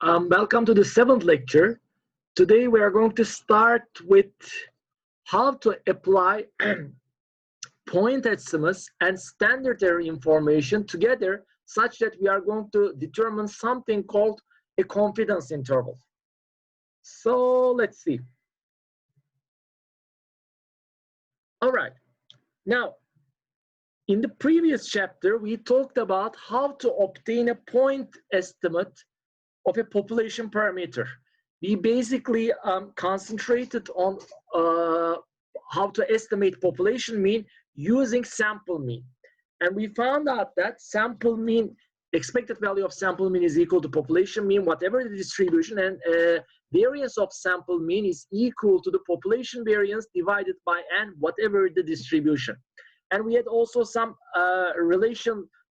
Welcome to the 7th lecture. Today we are going to start with how to apply point estimates and standard error information together such that we are going to determine something called a confidence interval. So let's see. All right. Now, in the previous chapter, we talked about how to obtain a point estimate of a population parameter. We basically concentrated on how to estimate population mean using sample mean. And we found out that sample mean, expected value of sample mean is equal to population mean, whatever the distribution, and variance of sample mean is equal to the population variance divided by n, whatever the distribution. And we had also some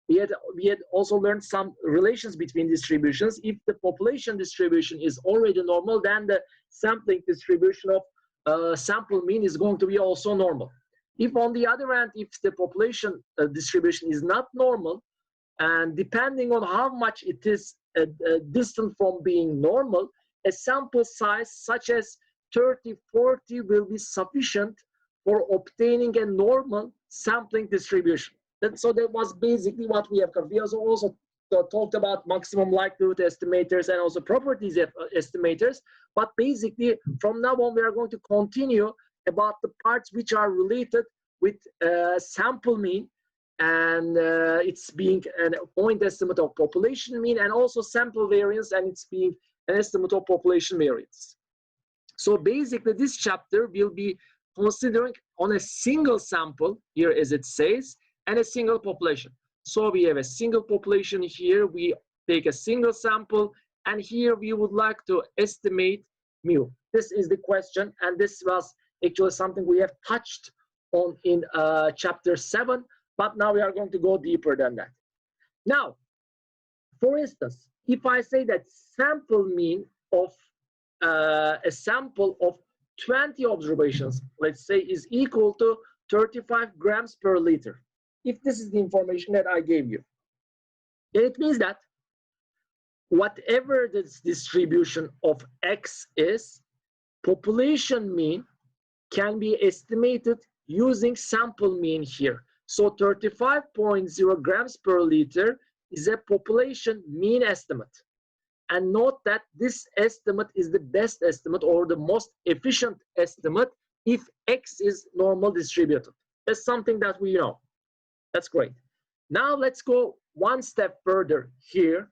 we had also learned some relations between distributions. If the population distribution is already normal, then the sampling distribution of sample mean is going to be also normal. If on the other hand, if the population distribution is not normal, and depending on how much it is distant from being normal, a sample size such as 30, 40 will be sufficient for obtaining a normal sampling distribution. So that was basically what we have covered. We also talked about maximum likelihood estimators and also properties estimators. But basically, from now on, we are going to continue about the parts which are related with sample mean, and it's being a point estimate of population mean, and also sample variance, and it's being an estimate of population variance. So basically, this chapter will be considering on a single sample here, as it says, and a single population. So we have a single population here, we take a single sample, and here we would like to estimate mu. This is the question, and this was actually something we have touched on in chapter 7, but now we are going to go deeper than that. Now, for instance, if I say that sample mean of a sample of 20 observations, let's say, is equal to 35 grams per liter. If this is the information that I gave you, then it means that whatever this distribution of X is, population mean can be estimated using sample mean here. So 35.0 grams per liter is a population mean estimate. And note that this estimate is the best estimate or the most efficient estimate if X is normal distributed. That's something that we know. That's great. Now let's go one step further here.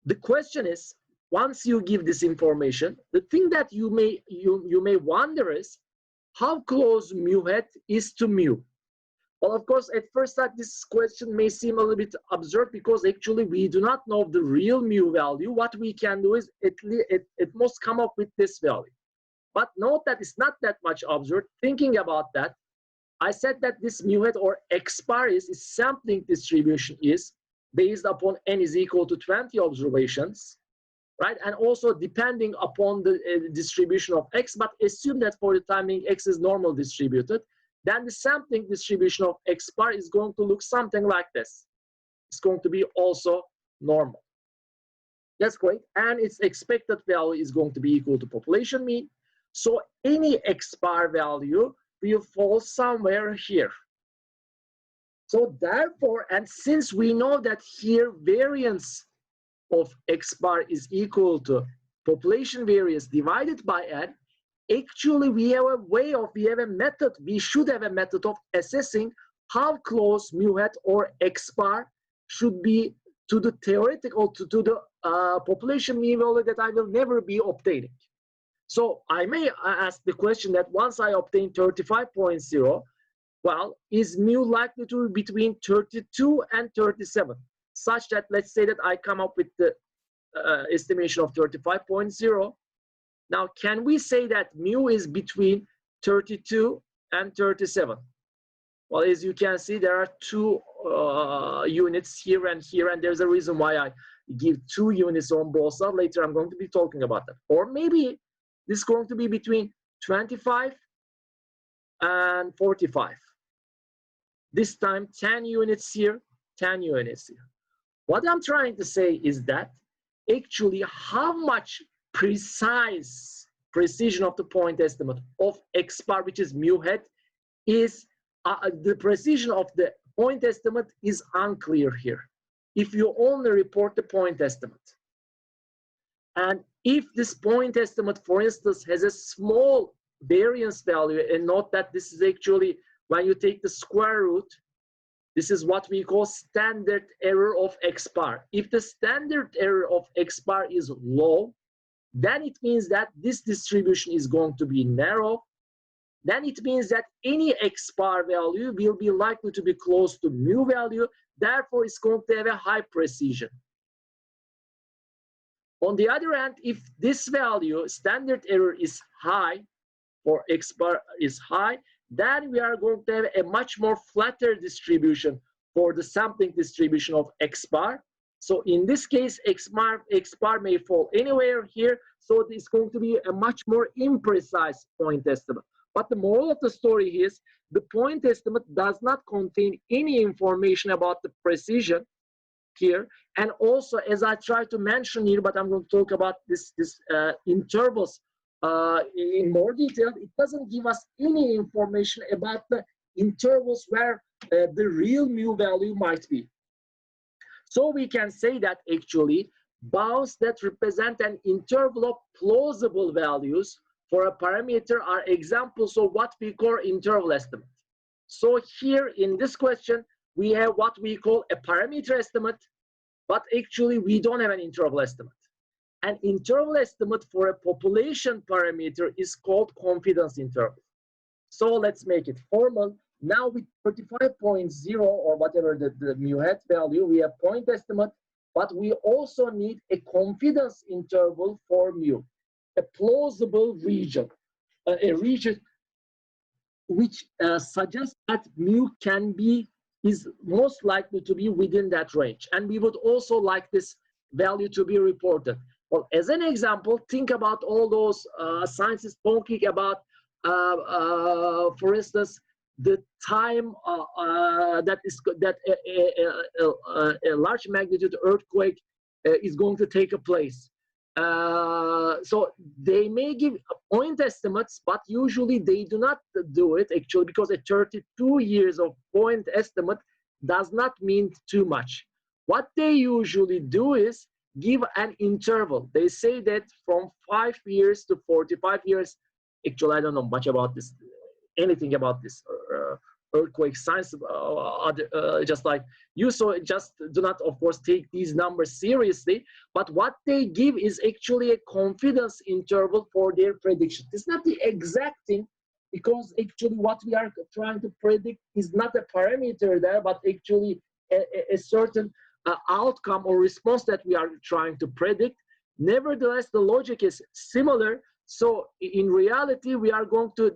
The question is, once you give this information, the thing that you may wonder is how close mu hat is to mu. Well, of course, at first sight, this question may seem a little bit absurd because actually we do not know the real mu value. What we can do is it must come up with this value. But note that it's not that much absurd. Thinking about that, I said that this mu hat or X bar is sampling distribution is based upon n is equal to 20 observations, right? And also depending upon the distribution of X, but assume that for the time being X is normal distributed, then the sampling distribution of X bar is going to look something like this. It's going to be also normal. That's great. And its expected value is going to be equal to population mean. So any X bar value will fall somewhere here. So therefore, and since we know that here variance of X bar is equal to population variance divided by n, actually we have a method, we should have a method of assessing how close mu hat or X bar should be to the theoretical, to the population mean value that I will never be obtaining. So I may ask the question that once I obtain 35.0, well, is mu likely to be between 32 and 37, such that let's say that I come up with the estimation of 35.0. Now, can we say that mu is between 32 and 37? Well, as you can see, there are two units here, and there's a reason why I give 2 units on both sides. Later, I'm going to be talking about that. Or maybe this is going to be between 25 and 45. This time, 10 units here, 10 units here. What I'm trying to say is that actually how much precision of the point estimate of x bar, which is mu hat, is the precision of the point estimate is unclear here. If you only report the point estimate, and if this point estimate, for instance, has a small variance value, and note that this is actually when you take the square root, this is what we call standard error of x bar. If the standard error of x bar is low, then it means that this distribution is going to be narrow. Then it means that any x bar value will be likely to be close to mu value. Therefore, it's going to have a high precision. On the other hand, if this value, standard error, is high, or x bar is high, then we are going to have a much more flatter distribution for the sampling distribution of x bar. So in this case, x bar may fall anywhere here. So it's going to be a much more imprecise point estimate. But the moral of the story is the point estimate does not contain any information about the precision here. And also, as I try to mention here, but I'm going to talk about this intervals in more detail, it doesn't give us any information about the intervals where the real mu value might be. So we can say that actually bounds that represent an interval of plausible values for a parameter are examples of what we call interval estimate. So here in this question, we have what we call a parameter estimate, but actually we don't have an interval estimate. An interval estimate for a population parameter is called confidence interval. So let's make it formal. Now with 35.0 or whatever the mu hat value, we have point estimate, but we also need a confidence interval for mu, a plausible region, a region which suggests that mu is most likely to be within that range. And we would also like this value to be reported. Well, as an example, think about all those scientists talking about, for instance, the time that a large magnitude earthquake is going to take place. So they may give point estimates, but usually they do not do it actually, because a 32 years of point estimate does not mean too much. What they usually do is give an interval. They say that from 5 years to 45 years. Actually, I don't know much about this, anything about this earthquake science, just like you. So just do not, of course, take these numbers seriously. But what they give is actually a confidence interval for their prediction. It's not the exact thing, because actually what we are trying to predict is not a parameter there, but actually a certain outcome or response that we are trying to predict. Nevertheless, the logic is similar. So in reality, we are going to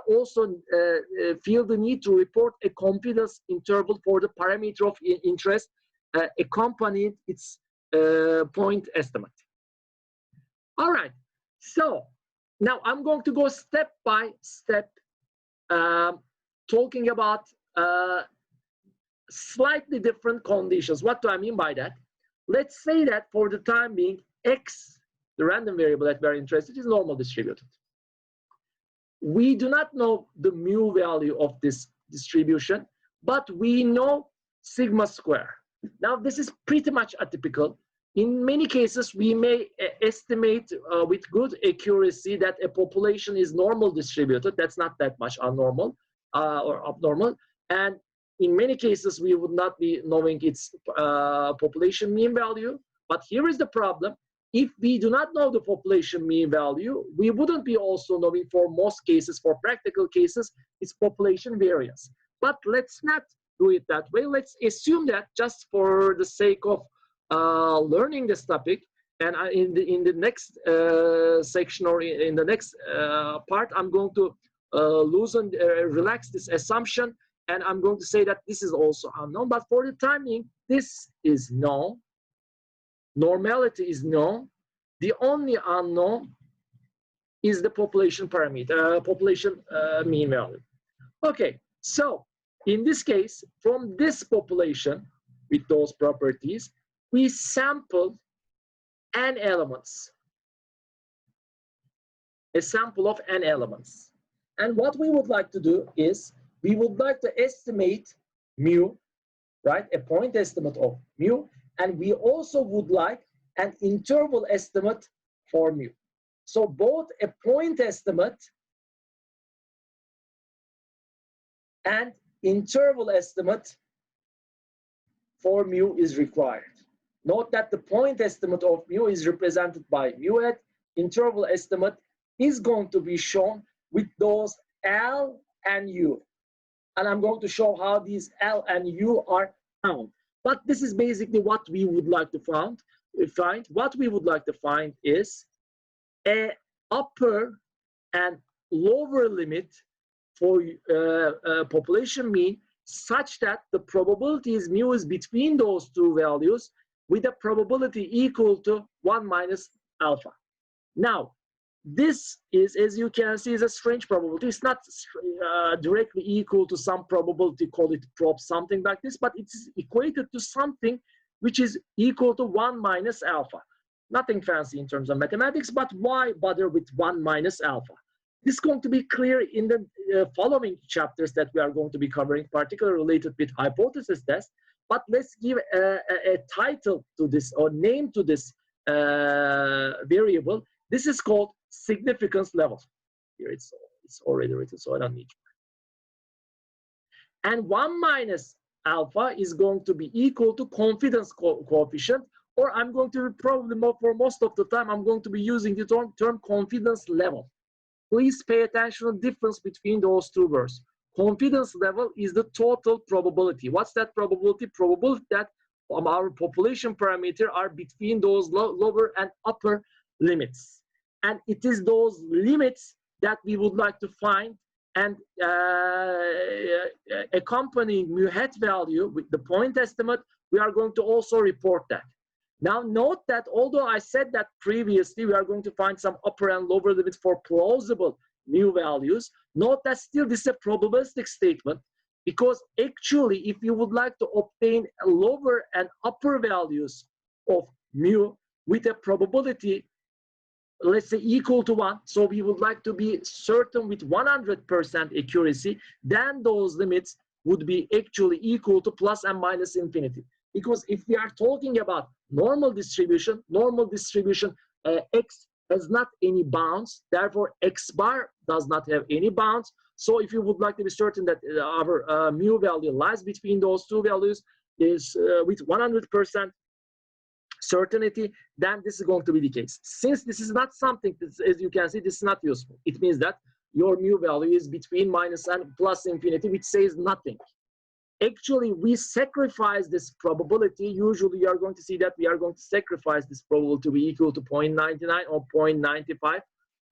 also feel the need to report a confidence interval for the parameter of interest accompanied its point estimate. All right, so now I'm going to go step by step, talking about slightly different conditions. What do I mean by that? Let's say that for the time being, x, the random variable that we're interested in, is normal distributed. We do not know the mu value of this distribution, but we know sigma square. Now, this is pretty much atypical. In many cases, we may estimate with good accuracy that a population is normal distributed. That's not that much abnormal or abnormal. And in many cases, we would not be knowing its population mean value. But here is the problem. If we do not know the population mean value, we wouldn't be also knowing, for most cases, for practical cases, its population variance. But let's not do it that way. Let's assume that, just for the sake of learning this topic, and in the next section, or in the next part, I'm going to relax this assumption, and I'm going to say that this is also unknown. But for the time being, this is known. Normality is known. The only unknown is the population parameter, population mean value. Okay, so in this case, from this population with those properties, we sampled n elements, a sample of n elements. And what we would like to do is we would like to estimate mu, right? A point estimate of mu, and we also would like an interval estimate for mu. So both a point estimate and interval estimate for mu is required. Note that the point estimate of mu is represented by mu hat. Interval estimate is going to be shown with those L and U. And I'm going to show how these L and U are found. But this is basically what we would like to find. What we would like to find is a upper and lower limit for population mean such that the probability is mu is between those two values with a probability equal to 1 minus alpha. Now, this is, as you can see, is a strange probability. It's not directly equal to some probability, call it prop, something like this, but it's equated to something which is equal to 1 minus alpha. Nothing fancy in terms of mathematics, but why bother with 1 minus alpha? This is going to be clear in the following chapters that we are going to be covering, particularly related with hypothesis test. But let's give a title to this, or name to this variable. This is called significance level. Here it's already written, so I don't need it. And 1 minus alpha is going to be equal to confidence coefficient, or I'm going to probably for most of the time, I'm going to be using the term confidence level. Please pay attention to the difference between those two words. Confidence level is the total probability. What's that probability? Probability that our population parameter are between those lower and upper limits. And it is those limits that we would like to find, and accompanying mu hat value with the point estimate, we are going to also report that. Now note that although I said that previously we are going to find some upper and lower limits for plausible mu values, note that still this is a probabilistic statement, because actually if you would like to obtain lower and upper values of mu with a probability, let's say equal to 1, so we would like to be certain with 100% accuracy, then those limits would be actually equal to plus and minus infinity. Because if we are talking about normal distribution, x has not any bounds, therefore x bar does not have any bounds. So if you would like to be certain that our mu value lies between those two values is with 100% certainty, then this is going to be the case. Since this is not something, as you can see, this is not useful. It means that your mu value is between minus and plus infinity, which says nothing. Actually, we sacrifice this probability. Usually, you are going to see that we are going to sacrifice this probability to be equal to 0.99 or 0.95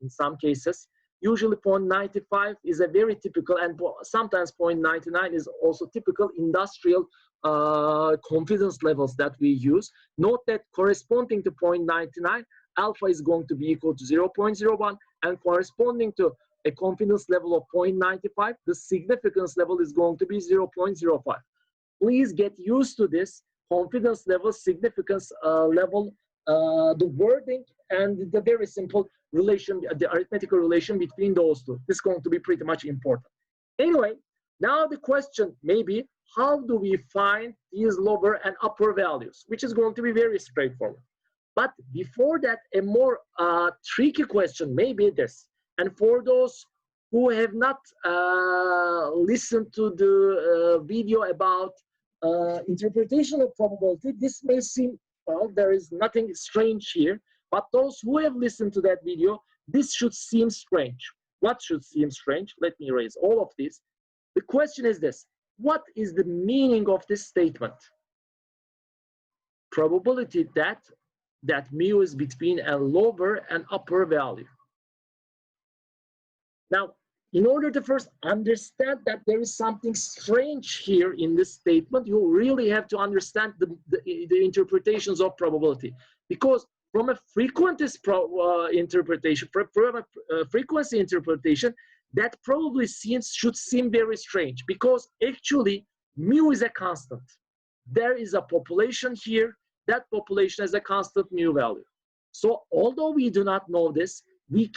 in some cases. Usually, 0.95 is a very typical, and sometimes 0.99 is also typical industrial confidence levels that we use. Note that corresponding to 0.99, alpha is going to be equal to 0.01, and corresponding to a confidence level of 0.95, the significance level is going to be 0.05. Please get used to this confidence level, significance level, the wording, and the very simple relation, the arithmetical relation between those two. This is going to be pretty much important. Anyway, now the question may be, how do we find these lower and upper values, which is going to be very straightforward. But before that, a more tricky question may be this. And for those who have not listened to the video about interpretation of probability, this may seem, well, there is nothing strange here. But those who have listened to that video, this should seem strange. What should seem strange? Let me erase all of this. The question is this: what is the meaning of this statement? Probability that mu is between a lower and upper value. Now, in order to first understand that there is something strange here in this statement, you really have to understand the interpretations of probability. Because from a frequency interpretation, that probably should seem very strange, because actually mu is a constant. There is a population here, that population has a constant mu value. So although we do not know this, we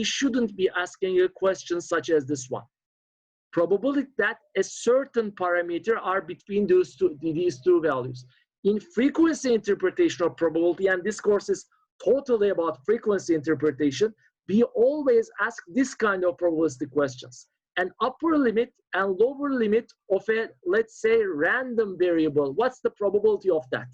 shouldn't be asking a question such as this one. Probability that a certain parameter are between these two values. In frequency interpretation of probability, and this course is totally about frequency interpretation, we always ask this kind of probabilistic questions. An upper limit and lower limit of a, let's say, random variable. What's the probability of that?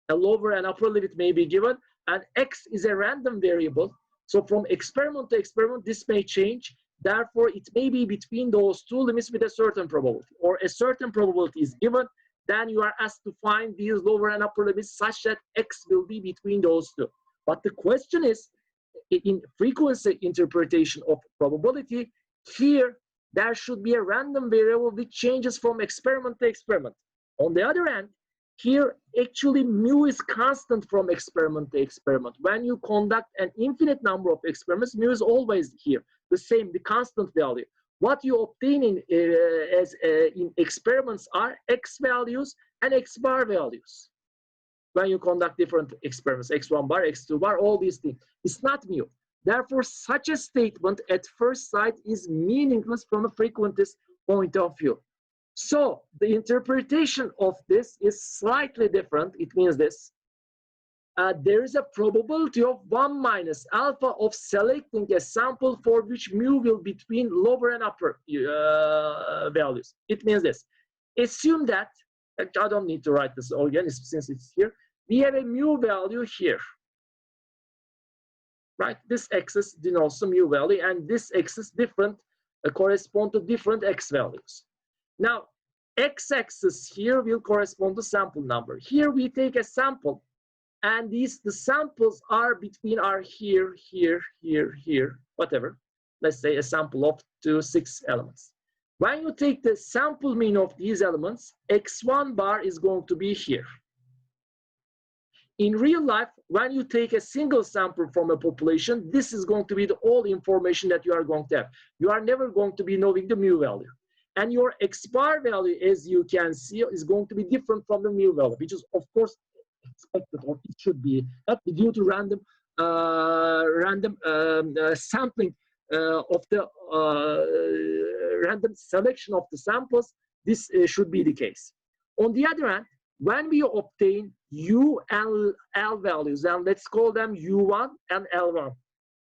A lower and upper limit may be given, and x is a random variable. So from experiment to experiment, this may change. Therefore, it may be between those two limits with a certain probability, or a certain probability is given. Then you are asked to find these lower and upper limits such that x will be between those two. But the question is, in frequency interpretation of probability, here there should be a random variable which changes from experiment to experiment. On the other hand, here actually mu is constant from experiment to experiment. When you conduct an infinite number of experiments, mu is always here, the same, the constant value. What you obtain in experiments are x values and x bar values. When you conduct different experiments, x1 bar, x2 bar, all these things, it's not mu. Therefore, such a statement at first sight is meaningless from a frequentist point of view. So the interpretation of this is slightly different. It means this. There is a probability of 1 minus alpha of selecting a sample for which mu will be between lower and upper values. It means this. Assume that, I don't need to write this again since it's here. We have a mu value here. Right? This axis denotes the mu value, and this axis different correspond to different x values. Now, x-axis here will correspond to sample number. Here we take a sample, and the samples are between here, here, here, here, whatever. Let's say a sample of 2, 6 elements. When you take the sample mean of these elements, x1 bar is going to be here. In real life, when you take a single sample from a population, this is going to be the all information that you are going to have. You are never going to be knowing the mu value. And your x bar value, as you can see, is going to be different from the mu value, which is, of course, expected, or it should be, not due to random sampling of the random selection of the samples. This should be the case. On the other hand, when we obtain U and L values, and let's call them U1 and L1,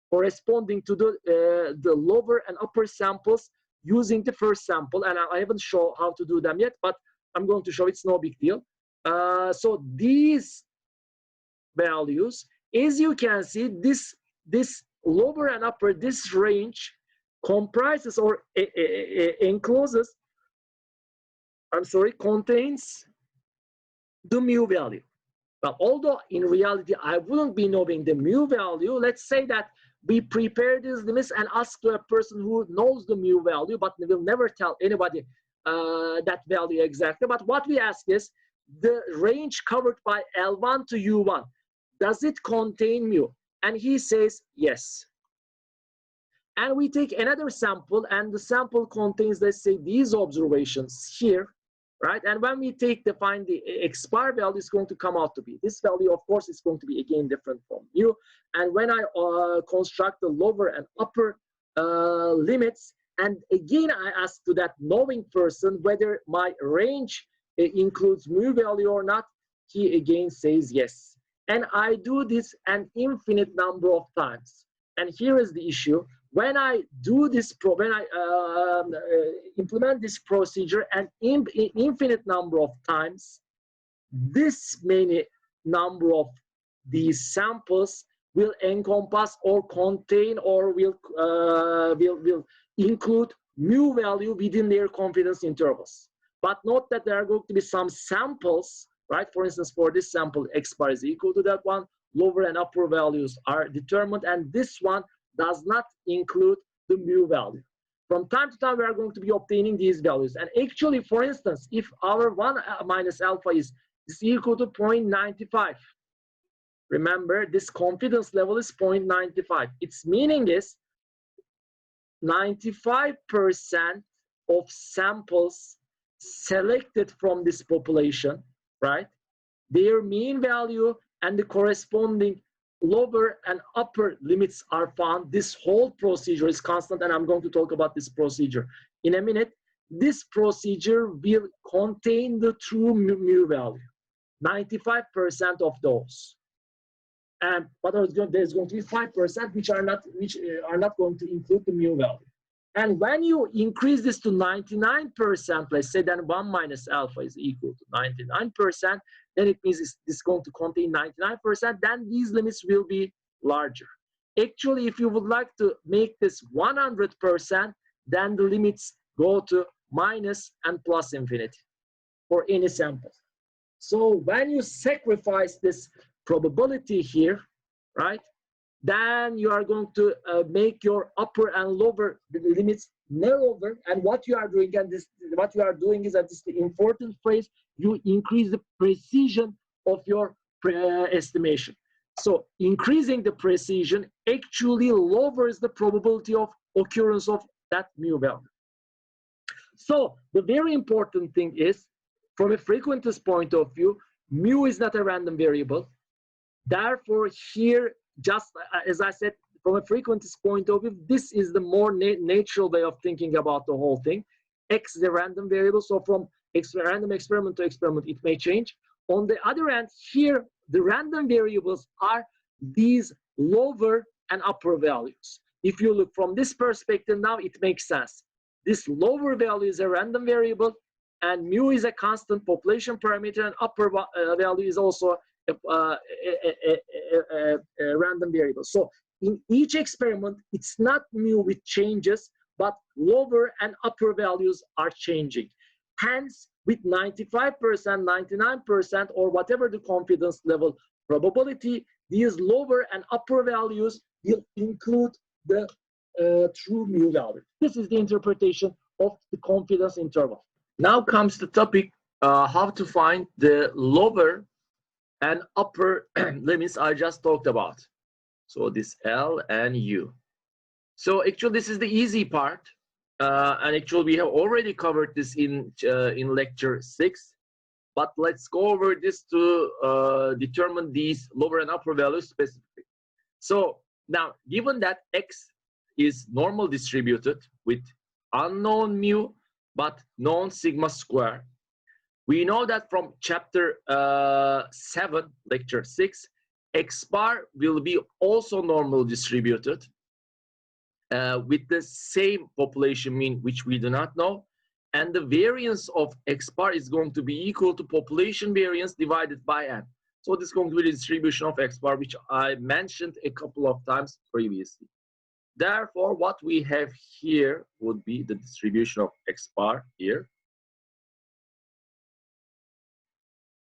corresponding to the lower and upper samples using the first sample, and I haven't shown how to do them yet, but I'm going to show it's no big deal. So these values, as you can see, this lower and upper, this range comprises or encloses, contains the mu value. But although in reality I wouldn't be knowing the mu value, let's say that we prepare these limits and ask to a person who knows the mu value, but will never tell anybody that value exactly. But what we ask is, the range covered by L1 to U1, does it contain mu? And he says yes. And we take another sample, and the sample contains, let's say, these observations here, right? And when we find the x bar value, is going to come out to be this value. Of course, it's going to be again different from mu. And when I construct the lower and upper limits, and again I ask to that knowing person whether my range includes mu value or not, he again says yes. And I do this an infinite number of times. And here is the issue. When I do this, implement this procedure an infinite number of times, this many number of these samples will encompass or contain or will include mu value within their confidence intervals. But note that there are going to be some samples, right? For instance, for this sample, x bar is equal to that one, lower and upper values are determined, and this one does not include the mu value. From time to time, we are going to be obtaining these values. And actually, for instance, if our 1 minus alpha is equal to 0.95, remember, this confidence level is 0.95. Its meaning is 95% of samples selected from this population, right? Their mean value and the corresponding lower and upper limits are found, this whole procedure is constant, and I'm going to talk about this procedure in a minute. This procedure will contain the true mu value, 95% of those. And but there's going to be 5% which are not going to include the mu value. And when you increase this to 99%, let's say then 1 minus alpha is equal to 99%, then it means this is going to contain 99%, then these limits will be larger. Actually, if you would like to make this 100%, then the limits go to minus and plus infinity for any sample. So when you sacrifice this probability here, right, then you are going to make your upper and lower limits narrower. And what you are doing, and what you are doing is that this is the important phrase, you increase the precision of your estimation. So increasing the precision actually lowers the probability of occurrence of that mu value. So the very important thing is, from a frequentist point of view, mu is not a random variable. Therefore, here, just as I said, from a frequentist point of view, this is the more natural way of thinking about the whole thing. X is a random variable, so from random experiment to experiment, it may change. On the other hand, here, the random variables are these lower and upper values. If you look from this perspective now, it makes sense. This lower value is a random variable, and mu is a constant population parameter, and upper value is also a random variable. So in each experiment, it's not mu which changes, but lower and upper values are changing. Hence, with 95%, 99%, or whatever the confidence level probability, these lower and upper values will include the true mu value. This is the interpretation of the confidence interval. Now comes the topic, how to find the lower and upper limits I just talked about. So this L and U. So actually this is the easy part, and actually we have already covered this in lecture 6, but let's go over this to determine these lower and upper values specifically. So now, given that X is normal distributed with unknown mu but known sigma square, we know that from chapter 7, lecture 6, X bar will be also normal distributed with the same population mean, which we do not know. And the variance of X bar is going to be equal to population variance divided by N. So this is going to be the distribution of X bar, which I mentioned a couple of times previously. Therefore, what we have here would be the distribution of X bar here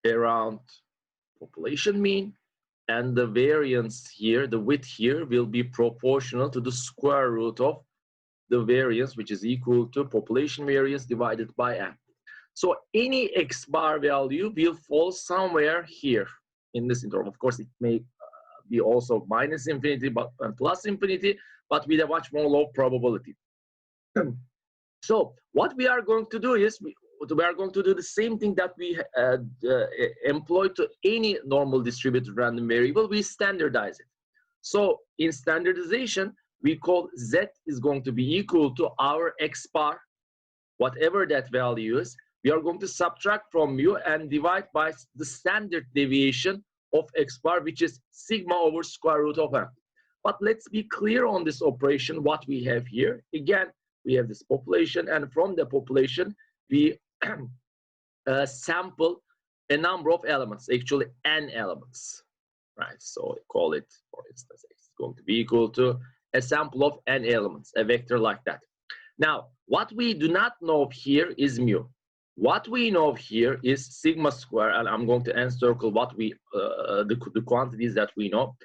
around population mean, and the variance here, the width here, will be proportional to the square root of the variance, which is equal to population variance divided by N. So any X bar value will fall somewhere here in this interval. Of course, it may be also minus infinity and plus infinity, but with a much more low probability. So what we are going to do is we are going to do the same thing that we employ to any normal distributed random variable. We standardize it. So in standardization, we call Z is going to be equal to our X bar, whatever that value is. We are going to subtract from mu and divide by the standard deviation of X bar, which is sigma over square root of N. But let's be clear on this operation, what we have here. Again, we have this population, and from the population, we sample a number of elements, actually N elements, right? So call it, for instance, it's going to be equal to a sample of N elements, a vector like that. Now, what we do not know here is mu. What we know here is sigma square, and I'm going to encircle what we the quantities that we know.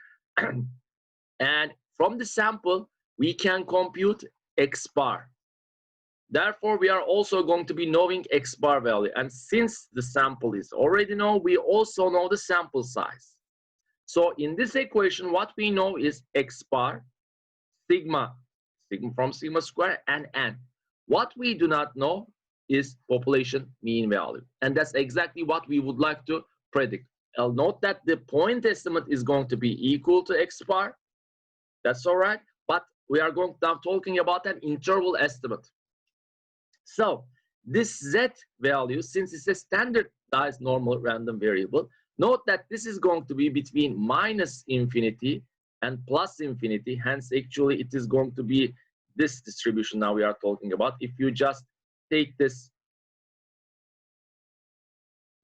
And from the sample, we can compute X bar. Therefore, we are also going to be knowing X bar value. And since the sample is already known, we also know the sample size. So in this equation, what we know is X bar, sigma from sigma square, and N. What we do not know is population mean value. And that's exactly what we would like to predict. note that the point estimate is going to be equal to x bar. That's all right. But we are going now talking about an interval estimate. So this z value, since it's a standardized normal random variable, note that this is going to be between minus infinity and plus infinity. Hence, actually, it is going to be this distribution now we are talking about. If you just take this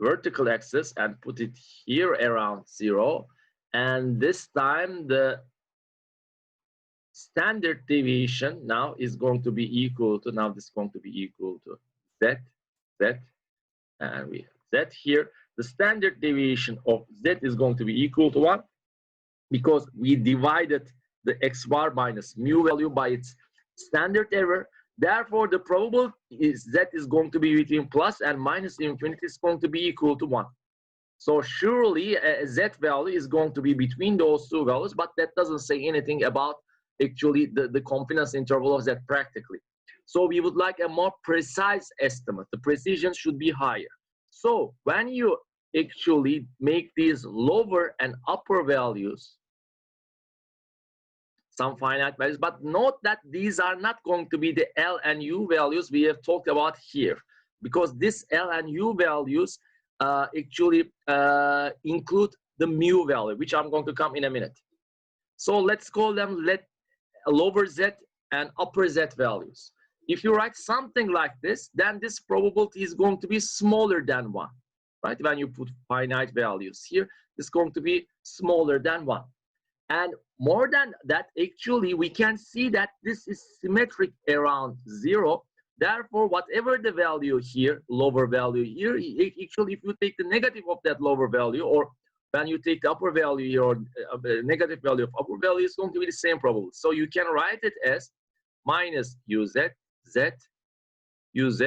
vertical axis and put it here around 0, and this time the standard deviation now is going to be equal to, now this is going to be equal to z, and we have z here. The standard deviation of z is going to be equal to 1 because we divided the x bar minus mu value by its standard error. Therefore, the probability is z is going to be between plus and minus infinity is going to be equal to 1. So surely a z value is going to be between those two values, but that doesn't say anything about actually the confidence interval of z practically. So we would like a more precise estimate. The precision should be higher. So when you actually make these lower and upper values, some finite values, but note that these are not going to be the L and U values we have talked about here, because this L and U values actually include the mu value, which I'm going to come in a minute. So let's call them lower z and upper z values. If you write something like this, then this probability is going to be smaller than 1, right? When you put finite values here, it's going to be smaller than 1. And more than that, actually, we can see that this is symmetric around 0. Therefore, whatever the value here, lower value here, actually, if you take the negative of that lower value, or when you take the upper value here, or negative value of upper value, it's going to be the same probability. So you can write it as minus uz, uz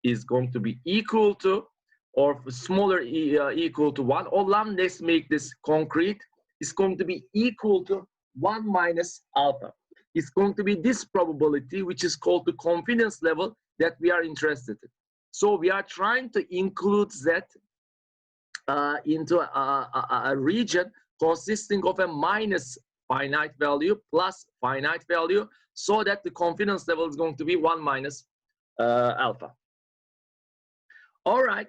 is going to be equal to, or smaller equal to 1, or let's make this concrete, is going to be equal to 1 minus alpha. It's going to be this probability, which is called the confidence level that we are interested in. So we are trying to include that into a region consisting of a minus finite value plus finite value, so that the confidence level is going to be 1 minus alpha. All right.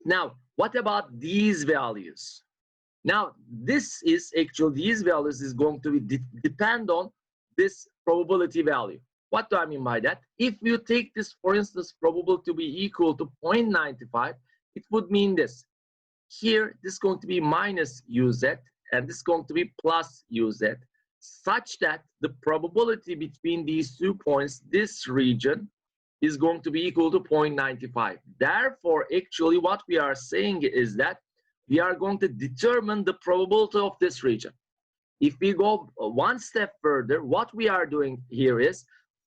Now, what about these values? Now, this is actually, these values is going to be depend on this probability value. What do I mean by that? If you take this, for instance, probability to be equal to 0.95, it would mean this. Here, this is going to be minus uz, and this is going to be plus uz, such that the probability between these 2 points, this region, is going to be equal to 0.95. Therefore, actually, what we are saying is that we are going to determine the probability of this region. If we go one step further, what we are doing here is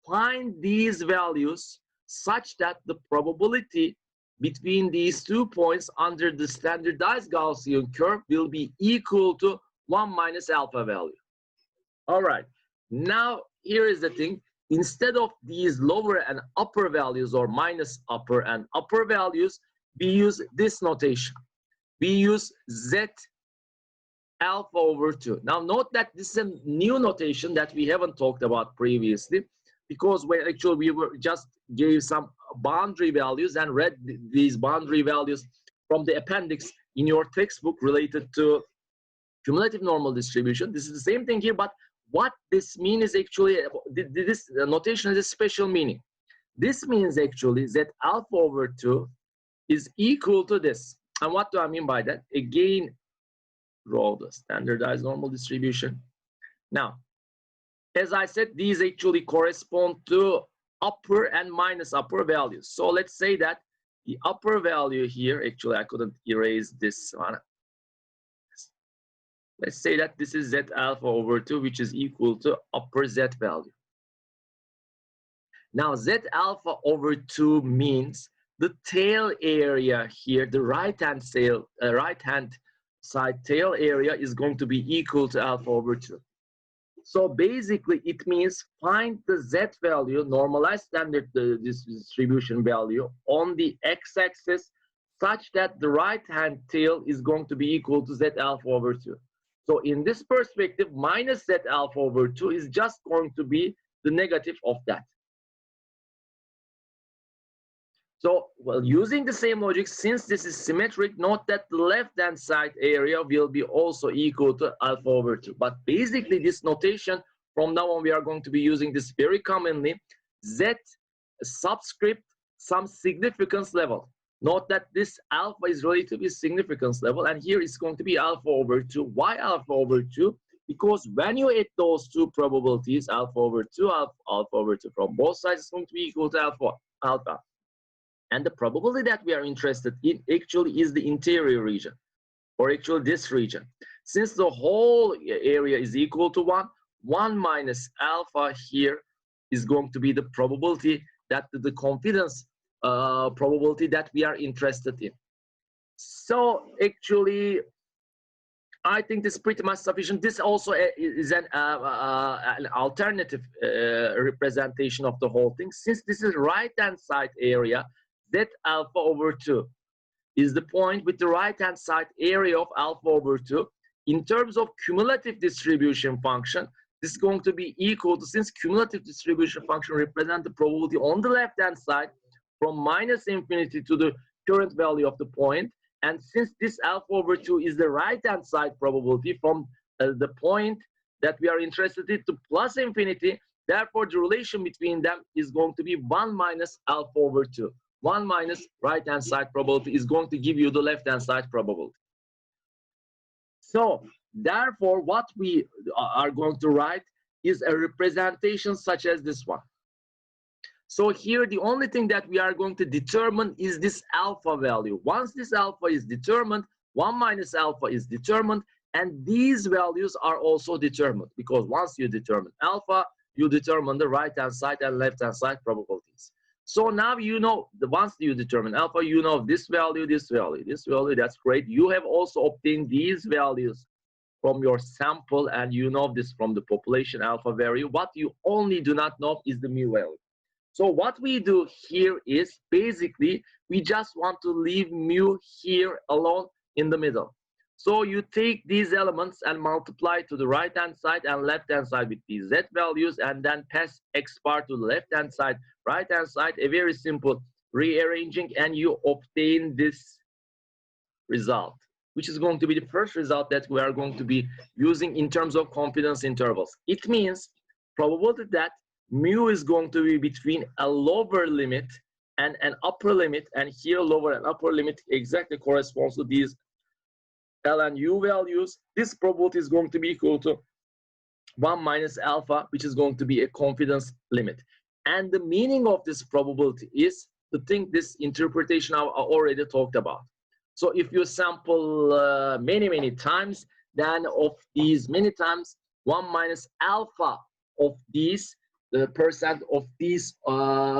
find these values such that the probability between these 2 points under the standardized Gaussian curve will be equal to 1 minus alpha value. All right. Now, here is the thing. Instead of these lower and upper values, or minus upper and upper values, we use this notation. We use z alpha over 2. Now note that this is a new notation that we haven't talked about previously, because we were just gave some boundary values and read these boundary values from the appendix in your textbook related to cumulative normal distribution. This is the same thing here, but what this means is actually, this notation has a special meaning. This means actually that alpha over 2 is equal to this. And what do I mean by that? Again, draw the standardized normal distribution. Now, as I said, these actually correspond to upper and minus upper values. So let's say that the upper value here, actually I couldn't erase this one. Let's say that this is z alpha over 2, which is equal to upper z value. Now, z alpha over 2 means the tail area here, the right-hand side tail area is going to be equal to alpha over 2. So basically, it means find the z value, normalized standard distribution value on the x-axis, such that the right-hand tail is going to be equal to Z alpha over 2. So in this perspective, minus Z alpha over 2 is just going to be the negative of that. So, well, using the same logic, since this is symmetric, note that the left-hand side area will be also equal to alpha over 2. But basically, this notation, from now on, we are going to be using this very commonly, Z subscript some significance level. Note that this alpha is related to significance level, and here it's going to be alpha over 2. Why alpha over 2? Because when you add those two probabilities, alpha over 2, alpha over 2, from both sides, it's going to be equal to alpha. And the probability that we are interested in actually is the interior region, or actually this region. Since the whole area is equal to 1, 1 minus alpha here is going to be the probability that the confidence probability that we are interested in. So actually, I think this is pretty much sufficient. This also is an alternative representation of the whole thing. Since this is right-hand side area, Z alpha over 2 is the point with the right-hand side area of alpha over 2. In terms of cumulative distribution function, this is going to be equal to, since cumulative distribution function represents the probability on the left-hand side from minus infinity to the current value of the point, and since this alpha over 2 is the right-hand side probability from the point that we are interested in to plus infinity, therefore the relation between them is going to be 1 minus alpha over 2. 1 minus right-hand side probability is going to give you the left-hand side probability. So, therefore, what we are going to write is a representation such as this one. So here, the only thing that we are going to determine is this alpha value. Once this alpha is determined, 1 minus alpha is determined, and these values are also determined, because once you determine alpha, you determine the right-hand side and left-hand side probabilities. So now you know, once you determine alpha, you know this value, this value, this value, that's great. You have also obtained these values from your sample, and you know this from the population alpha value. What you only do not know is the mu value. So what we do here is basically we just want to leave mu here alone in the middle. So you take these elements and multiply to the right-hand side and left-hand side with these Z values, and then pass X bar to the left-hand side, right-hand side, a very simple rearranging, and you obtain this result, which is going to be the first result that we are going to be using in terms of confidence intervals. It means probability that mu is going to be between a lower limit and an upper limit, and here lower and upper limit exactly corresponds to these L and U values. This probability is going to be equal to 1 minus alpha, which is going to be a confidence limit. And the meaning of this probability is to think this interpretation I already talked about. So if you sample many times, then of these many times, 1 minus alpha of these, the percent of these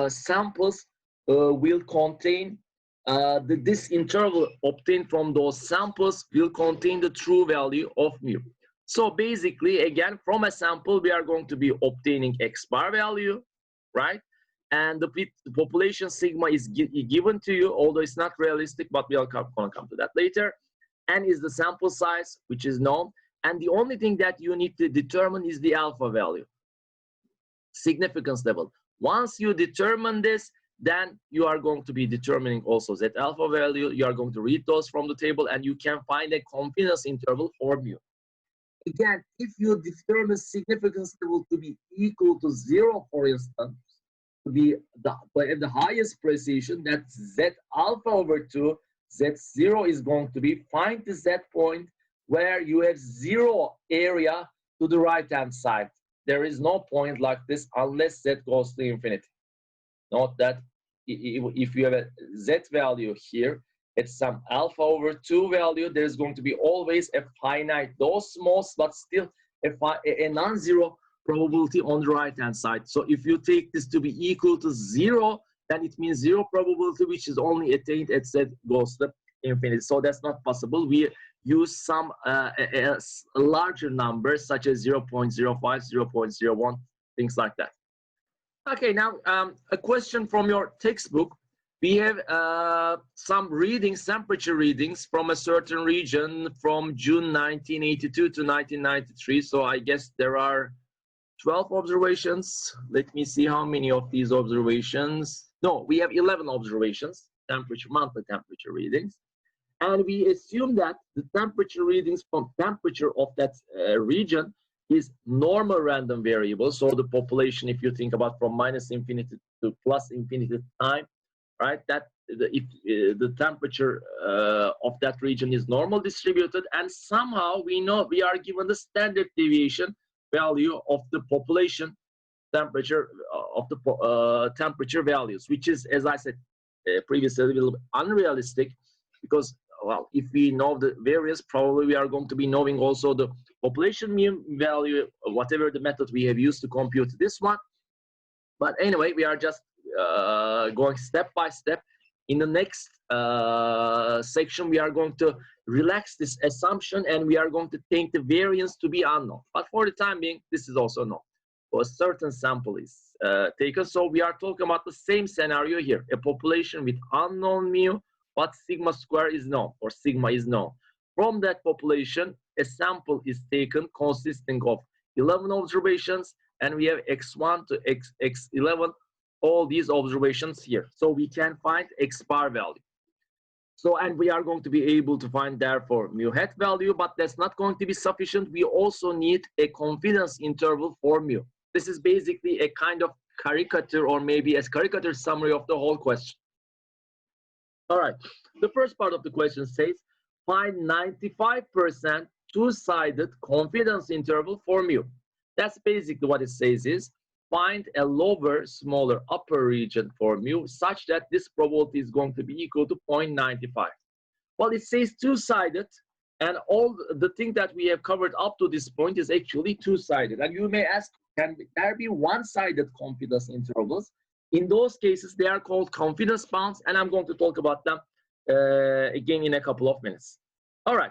samples will contain this interval obtained from those samples will contain the true value of mu. So basically, again, from a sample, we are going to be obtaining X bar value, right? And the population sigma is given to you, although it's not realistic, but we are going to come to that later. N is the sample size, which is known. And the only thing that you need to determine is the alpha value, significance level. Once you determine this, then you are going to be determining also that alpha value. You are going to read those from the table, and you can find a confidence interval for mu. Again, if you determine significance level to be equal to 0, for instance, to be the highest precision, that's Z alpha over 2, Z0 is going to be, find the Z point where you have 0 area to the right-hand side. There is no point like this unless Z goes to infinity. Note that if you have a Z value here, it's some alpha over 2 value, there's going to be always a finite, though small, but still a non-zero probability on the right-hand side. So if you take this to be equal to 0, then it means 0 probability, which is only attained at Z goes to infinity. So that's not possible. We use some a larger numbers, such as 0.05, 0.01, things like that. Okay, now a question from your textbook. we have some readings, temperature readings from a certain region from June 1982 to 1993. So I guess there are 12 observations. Let me see how many of these observations. No, we have 11 observations, monthly temperature readings. And we assume that the temperature readings from temperature of that region is normal random variable. So the population, if you think about from minus infinity to plus infinity time, right? That if the temperature of that region is normal distributed, and somehow we know we are given the standard deviation value of the population temperature of the temperature values, which is, as I said previously, a little bit unrealistic, because well, if we know the variance, probably we are going to be knowing also the population mean value, whatever the method we have used to compute this one. But anyway, we are just going step by step. In the next section, we are going to relax this assumption and we are going to take the variance to be unknown. But for the time being, this is also known. So a certain sample is taken. So we are talking about the same scenario here, a population with unknown mu, but sigma square is known, or sigma is known. From that population, a sample is taken consisting of 11 observations, and we have x1 to x11, all these observations here. So we can find x bar value. So, and we are going to be able to find therefore mu hat value, but that's not going to be sufficient. We also need a confidence interval for mu. This is basically a kind of caricature, or maybe a caricature summary of the whole question. All right, the first part of the question says, find 95% two-sided confidence interval for mu. That's basically what it says is, find a lower, smaller upper region for mu such that this probability is going to be equal to 0.95. Well, it says two-sided, and all the thing that we have covered up to this point is actually two-sided. And you may ask, can there be one-sided confidence intervals? In those cases, they are called confidence bounds, and I'm going to talk about them again in a couple of minutes. All right.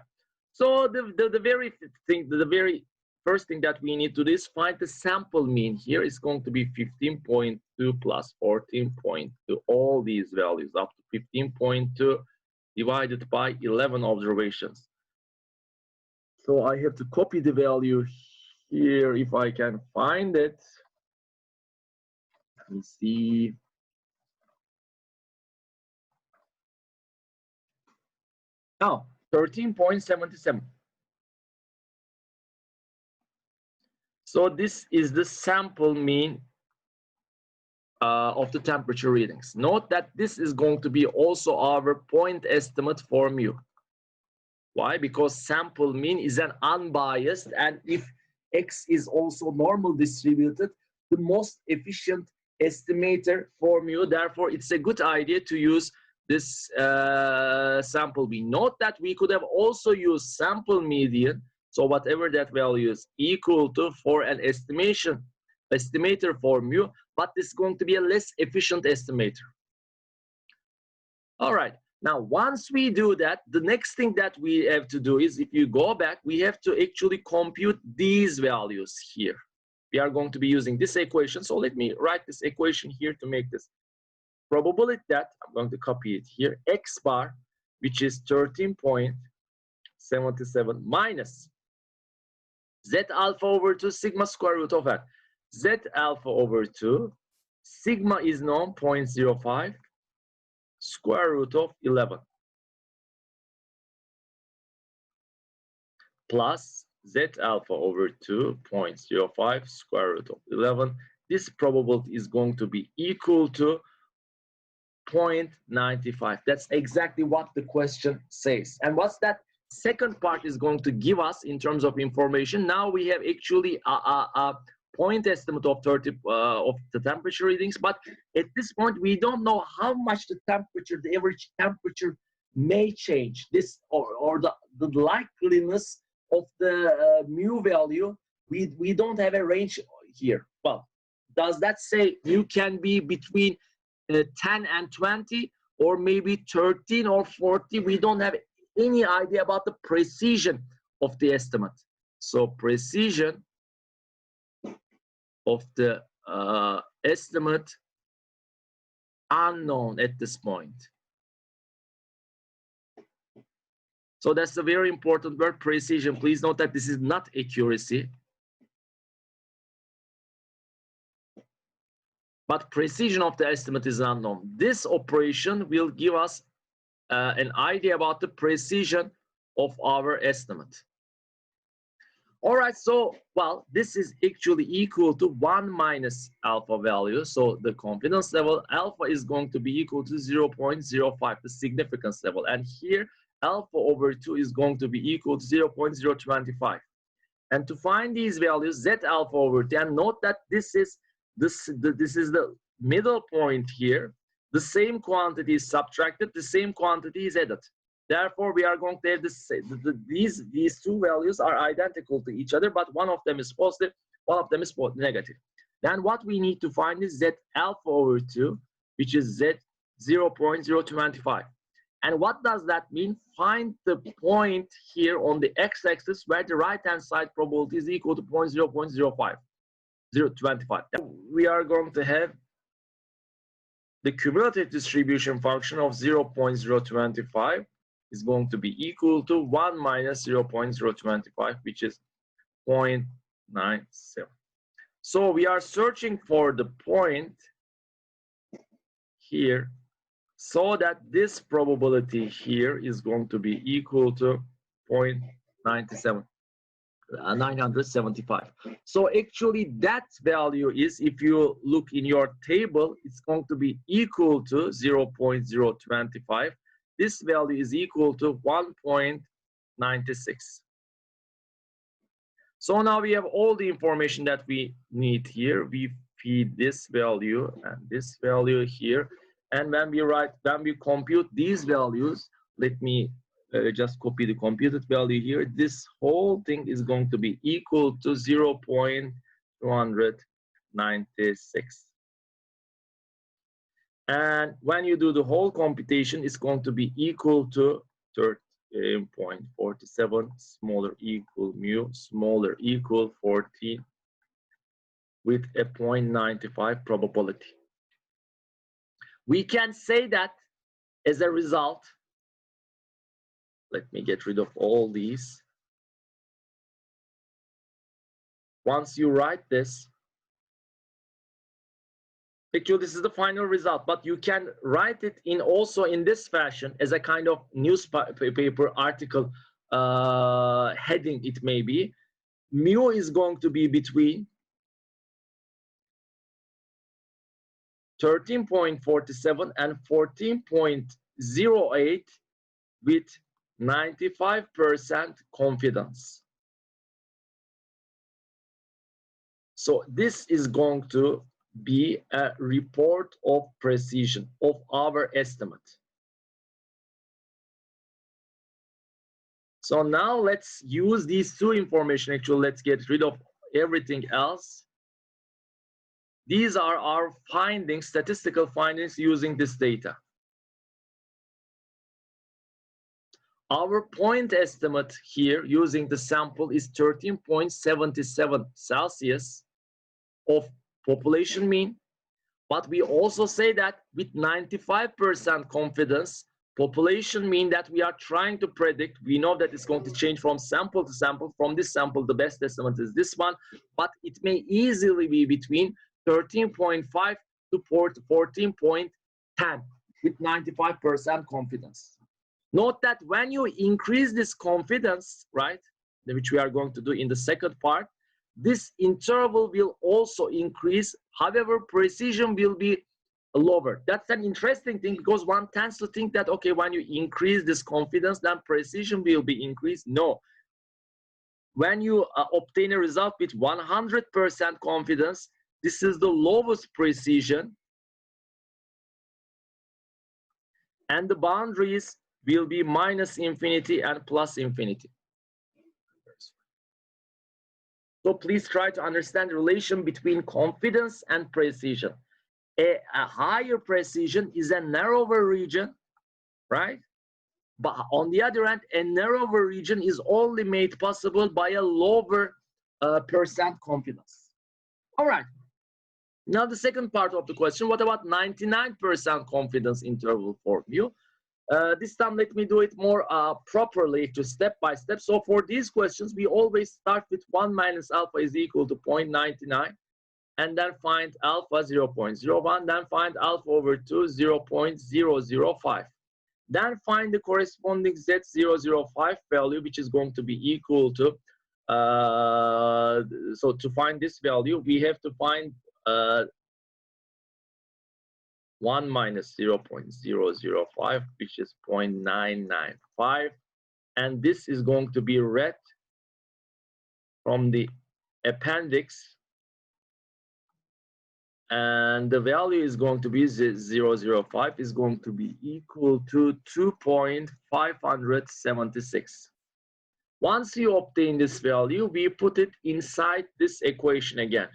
So the very first thing that we need to do is find the sample mean. Here is going to be 15.2 plus 14.2, all these values up to 15.2 divided by 11 observations. So I have to copy the value here if I can find it. Let me see. Now, 13.77. So this is the sample mean of the temperature readings. Note that this is going to be also our point estimate for mu. Why? Because sample mean is an unbiased, and if X is also normal distributed, the most efficient estimator for mu. Therefore, it's a good idea to use this sample mean. Note that we could have also used sample median. So whatever that value is equal to for an estimator for mu, but this is going to be a less efficient estimator. All right. Now, once we do that, the next thing that we have to do is, if you go back, we have to actually compute these values here. We are going to be using this equation. So let me write this equation here to make this probability that, I'm going to copy it here, X bar, which is 13.77 minus Z alpha over 2 sigma square root of n. Z alpha over 2, sigma is known, 0.05, square root of 11. Plus Z alpha over 2, 0.05, square root of 11. This probability is going to be equal to 0.95. That's exactly what the question says. And what's that second part is going to give us in terms of information? Now we have actually a point estimate of of the temperature readings, but at this point we don't know how much the average temperature may change. This or the likeliness of the mu value, we don't have a range here. Well, does that say mu can be between 10 and 20, or maybe 13 or 40? We don't have any idea about the precision of the estimate. So precision of the estimate unknown at this point. So that's a very important word, precision. Please note that this is not accuracy, but precision of the estimate is unknown. This operation will give us an idea about the precision of our estimate. All right, so, well, this is actually equal to 1 minus alpha value. So the confidence level alpha is going to be equal to 0.05, the significance level. And here, alpha over 2 is going to be equal to 0.025. And to find these values, z alpha over 10, note that this is the middle point here. The same quantity is subtracted, the same quantity is added. Therefore, we are going to have this, these two values are identical to each other, but one of them is positive, one of them is negative. Then what we need to find is z alpha over 2, which is z 0.025. And what does that mean? Find the point here on the x-axis where the right-hand side probability is equal to 0.025. We are going to have the cumulative distribution function of 0.025 is going to be equal to 1 minus 0.025, which is 0.97. So we are searching for the point here so that this probability here is going to be equal to 0.97. 975. So actually that value is, if you look in your table, it's going to be equal to 0.025. This value is equal to 1.96. So now we have all the information that we need here. We feed this value and this value here. And when we compute these values, let me just copy the computed value here. This whole thing is going to be equal to 0.296. And when you do the whole computation, it's going to be equal to 13.47 smaller equal mu smaller equal 14 with a 0.95 probability. We can say that as a result, let me get rid of all these. Once you write this, actually this is the final result, but you can write it in also in this fashion as a kind of newspaper article heading, it may be. Mu is going to be between 13.47 and 14.08 with 95% confidence. So this is going to be a report of precision of our estimate. So now let's use these two information. Actually, let's get rid of everything else. These are our findings, statistical findings using this data. Our point estimate here using the sample is 13.77 Celsius of population mean, but we also say that with 95% confidence, population mean that we are trying to predict, we know that it's going to change from sample to sample. From this sample, the best estimate is this one, but it may easily be between 13.5 to 14.10 with 95% confidence. Note that when you increase this confidence, right, which we are going to do in the second part, this interval will also increase. However, precision will be lower. That's an interesting thing because one tends to think that, okay, when you increase this confidence, then precision will be increased. No. When you obtain a result with 100% confidence, this is the lowest precision. And the boundaries will be minus infinity and plus infinity. So please try to understand the relation between confidence and precision. A higher precision is a narrower region, right? But on the other hand, a narrower region is only made possible by a lower percent confidence. All right. Now the second part of the question, what about 99% confidence interval for mu? This time let me do it more properly, to step by step. So for these questions, we always start with 1 minus alpha is equal to 0.99, and then find alpha 0.01, then find alpha over 2 0.005. Then find the corresponding Z005 value, which is going to be equal to, so to find this value, we have to find 1 minus 0.005, which is 0.995. And this is going to be read from the appendix. And the value is going to be 0.005 is going to be equal to 2.576. Once you obtain this value, we put it inside this equation again.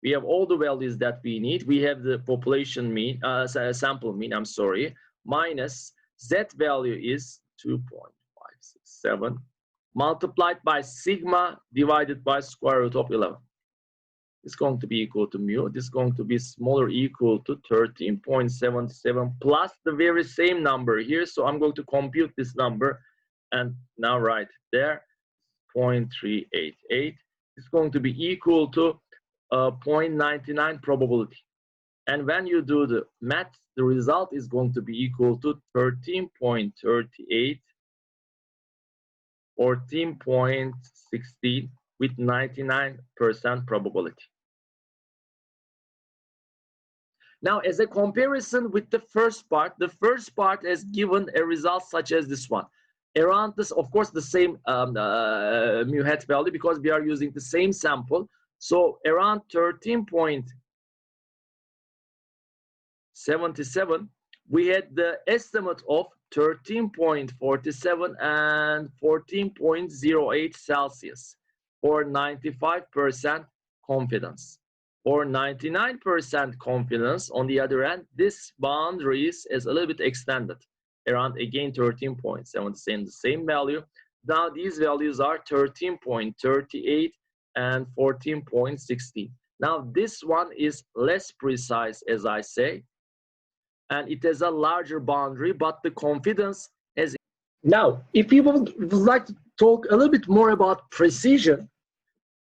We have all the values that we need. We have the population mean, sample mean, I'm sorry, minus Z value is 2.567 multiplied by sigma divided by square root of 11. It's going to be equal to mu. This is going to be smaller equal to 13.77 plus the very same number here. So I'm going to compute this number and now right there, 0.388. It's going to be equal to 0.99 probability. And when you do the math, the result is going to be equal to 13.38, 14.16 with 99% probability. Now, as a comparison with the first part has given a result such as this one. Around this, of course, the same mu hat value because we are using the same sample. So around 13.77, we had the estimate of 13.47 and 14.08 Celsius for 95% confidence. For 99% confidence, on the other hand, this boundary is a little bit extended, around again 13.77, the same value. Now these values are 13.38 and 14.16. Now this one is less precise, as I say, and it has a larger boundary, but the confidence has. Now, if you would like to talk a little bit more about precision,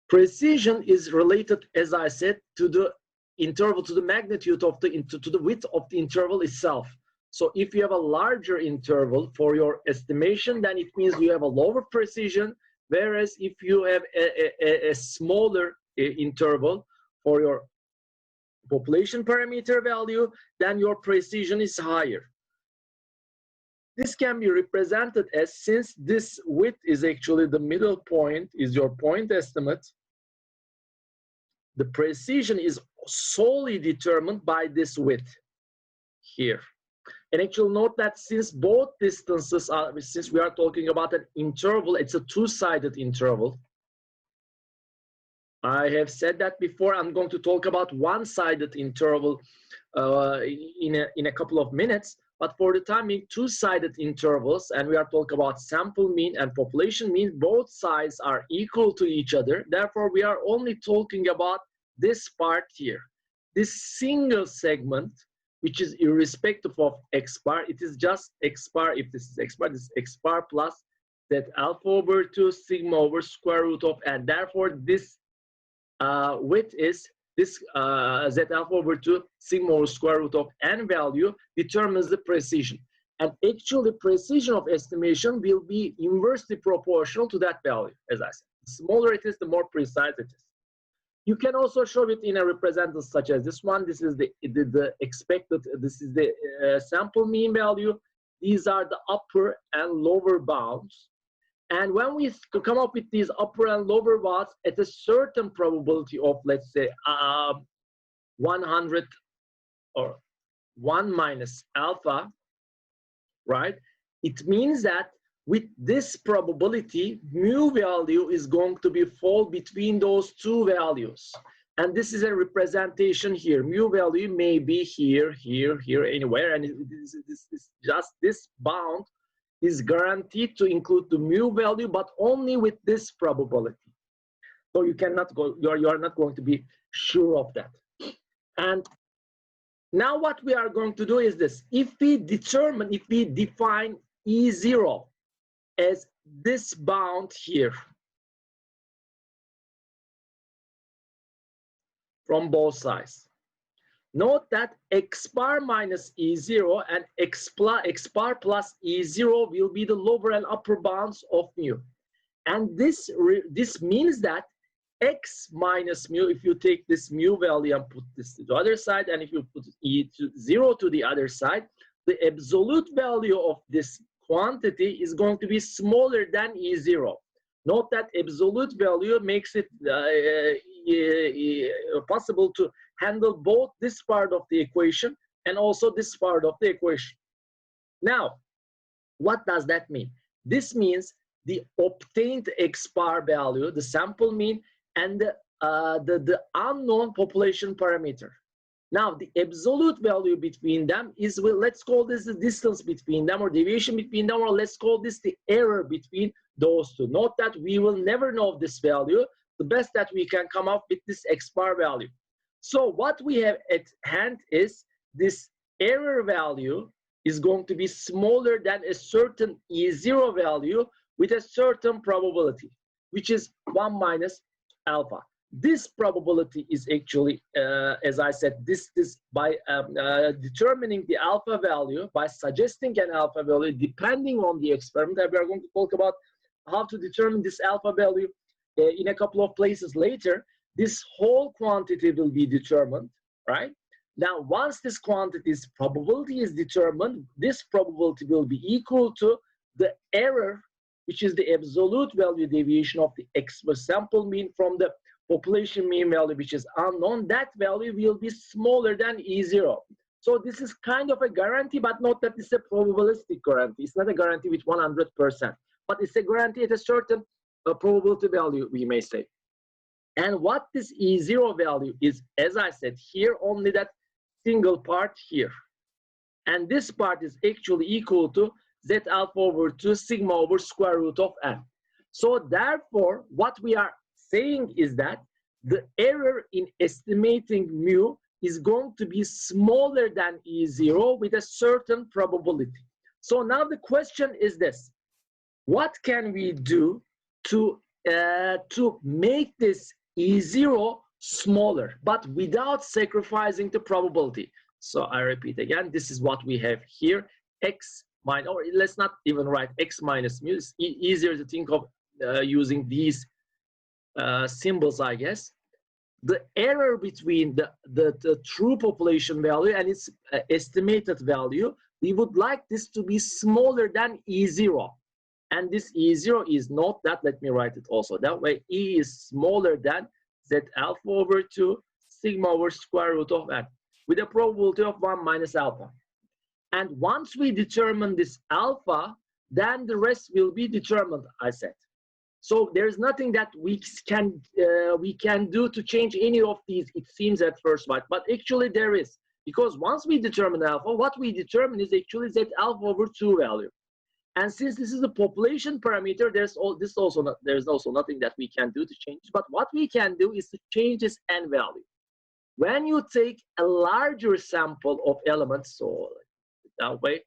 precision is related, as I said, to the interval, to the magnitude of the, to the width of the interval itself. So if you have a larger interval for your estimation, then it means you have a lower precision. Whereas if you have a smaller interval for your population parameter value, then your precision is higher. This can be represented as, since this width is actually the middle point, is your point estimate, the precision is solely determined by this width here. And actually note that since both distances are, since we are talking about an interval, it's a two-sided interval. I have said that before. I'm going to talk about one-sided interval in a couple of minutes. But for the time being, two-sided intervals, and we are talking about sample mean and population mean, both sides are equal to each other. Therefore, we are only talking about this part here. This single segment, which is irrespective of x bar, it is just x bar. If this is x bar, this is x bar plus that alpha over 2 sigma over square root of, and therefore this width is this z alpha over 2 sigma over square root of n value determines the precision. And actually precision of estimation will be inversely proportional to that value, as I said. The smaller it is, the more precise it is. You can also show it in a representative such as this one. This is the expected, this is the sample mean value. These are the upper and lower bounds. And when we come up with these upper and lower bounds at a certain probability of, let's say, 100 or 1 minus alpha, right? It means that with this probability, mu value is going to be fall between those two values. And this is a representation here. Mu value may be here, here, here, anywhere. And this bound is guaranteed to include the mu value, but only with this probability. So you cannot go, you are not going to be sure of that. And now what we are going to do is this. If we define E0 as this bound here from both sides, note that x bar minus E0 and x bar plus E0 will be the lower and upper bounds of mu. And this means that x minus mu, if you take this mu value and put this to the other side, and if you put E0 to the other side, the absolute value of this quantity is going to be smaller than E0. Note that absolute value makes it possible to handle both this part of the equation and also this part of the equation. Now, what does that mean? This means the obtained x bar value, the sample mean, and the unknown population parameter. Now, the absolute value between them is, well, let's call this the distance between them, or deviation between them, or let's call this the error between those two. Note that we will never know this value. The best that we can come up with this x bar value. So what we have at hand is this error value is going to be smaller than a certain E0 value with a certain probability, which is 1 minus alpha. This probability is actually, as I said, this by determining the alpha value, by suggesting an alpha value depending on the experiment. And we are going to talk about how to determine this alpha value in a couple of places later. This whole quantity will be determined, right? Now, once this quantity's probability is determined, this probability will be equal to the error, which is the absolute value deviation of the sample mean from the population mean value, which is unknown. That value will be smaller than E0. So this is kind of a guarantee, but not that it's a probabilistic guarantee. It's not a guarantee with 100%, but it's a guarantee at a certain probability value, we may say. And what this E0 value is, as I said, here only that single part here. And this part is actually equal to Z alpha over 2 sigma over square root of n. So therefore, what we are saying is that the error in estimating mu is going to be smaller than E0 with a certain probability. So now the question is this: what can we do to make this E0 smaller, but without sacrificing the probability? So I repeat again, this is what we have here, x minus, or let's not even write x minus mu. It's easier to think of using these symbols, I guess. The error between the true population value and its estimated value, we would like this to be smaller than E0. And this E0 is not that, let me write it also that way, E is smaller than Z alpha over 2 sigma over square root of n, with a probability of 1 minus alpha. And once we determine this alpha, then the rest will be determined, I said. So there's nothing that we can do to change any of these, it seems at first sight, but actually there is. Because once we determine alpha, what we determine is actually Z alpha over 2 value. And since this is a population parameter, there's also nothing that we can do to change. But what we can do is to change this n value. When you take a larger sample of elements, so that way,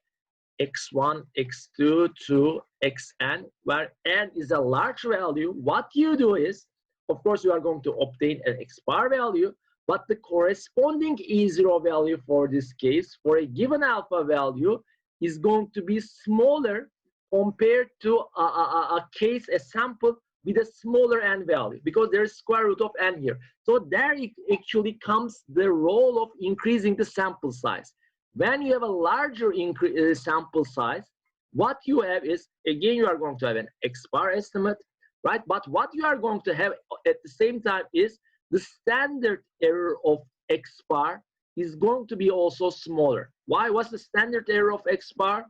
x1, x2 to xn, where n is a large value, what you do is, of course, you are going to obtain an x bar value, but the corresponding E0 value for this case, for a given alpha value, is going to be smaller compared to a sample with a smaller n value, because there is square root of n here. So there it actually comes the role of increasing the sample size. When you have a larger sample size, what you have is, again, you are going to have an x bar estimate, right? But what you are going to have at the same time is the standard error of x bar is going to be also smaller. Why? What's the standard error of x bar?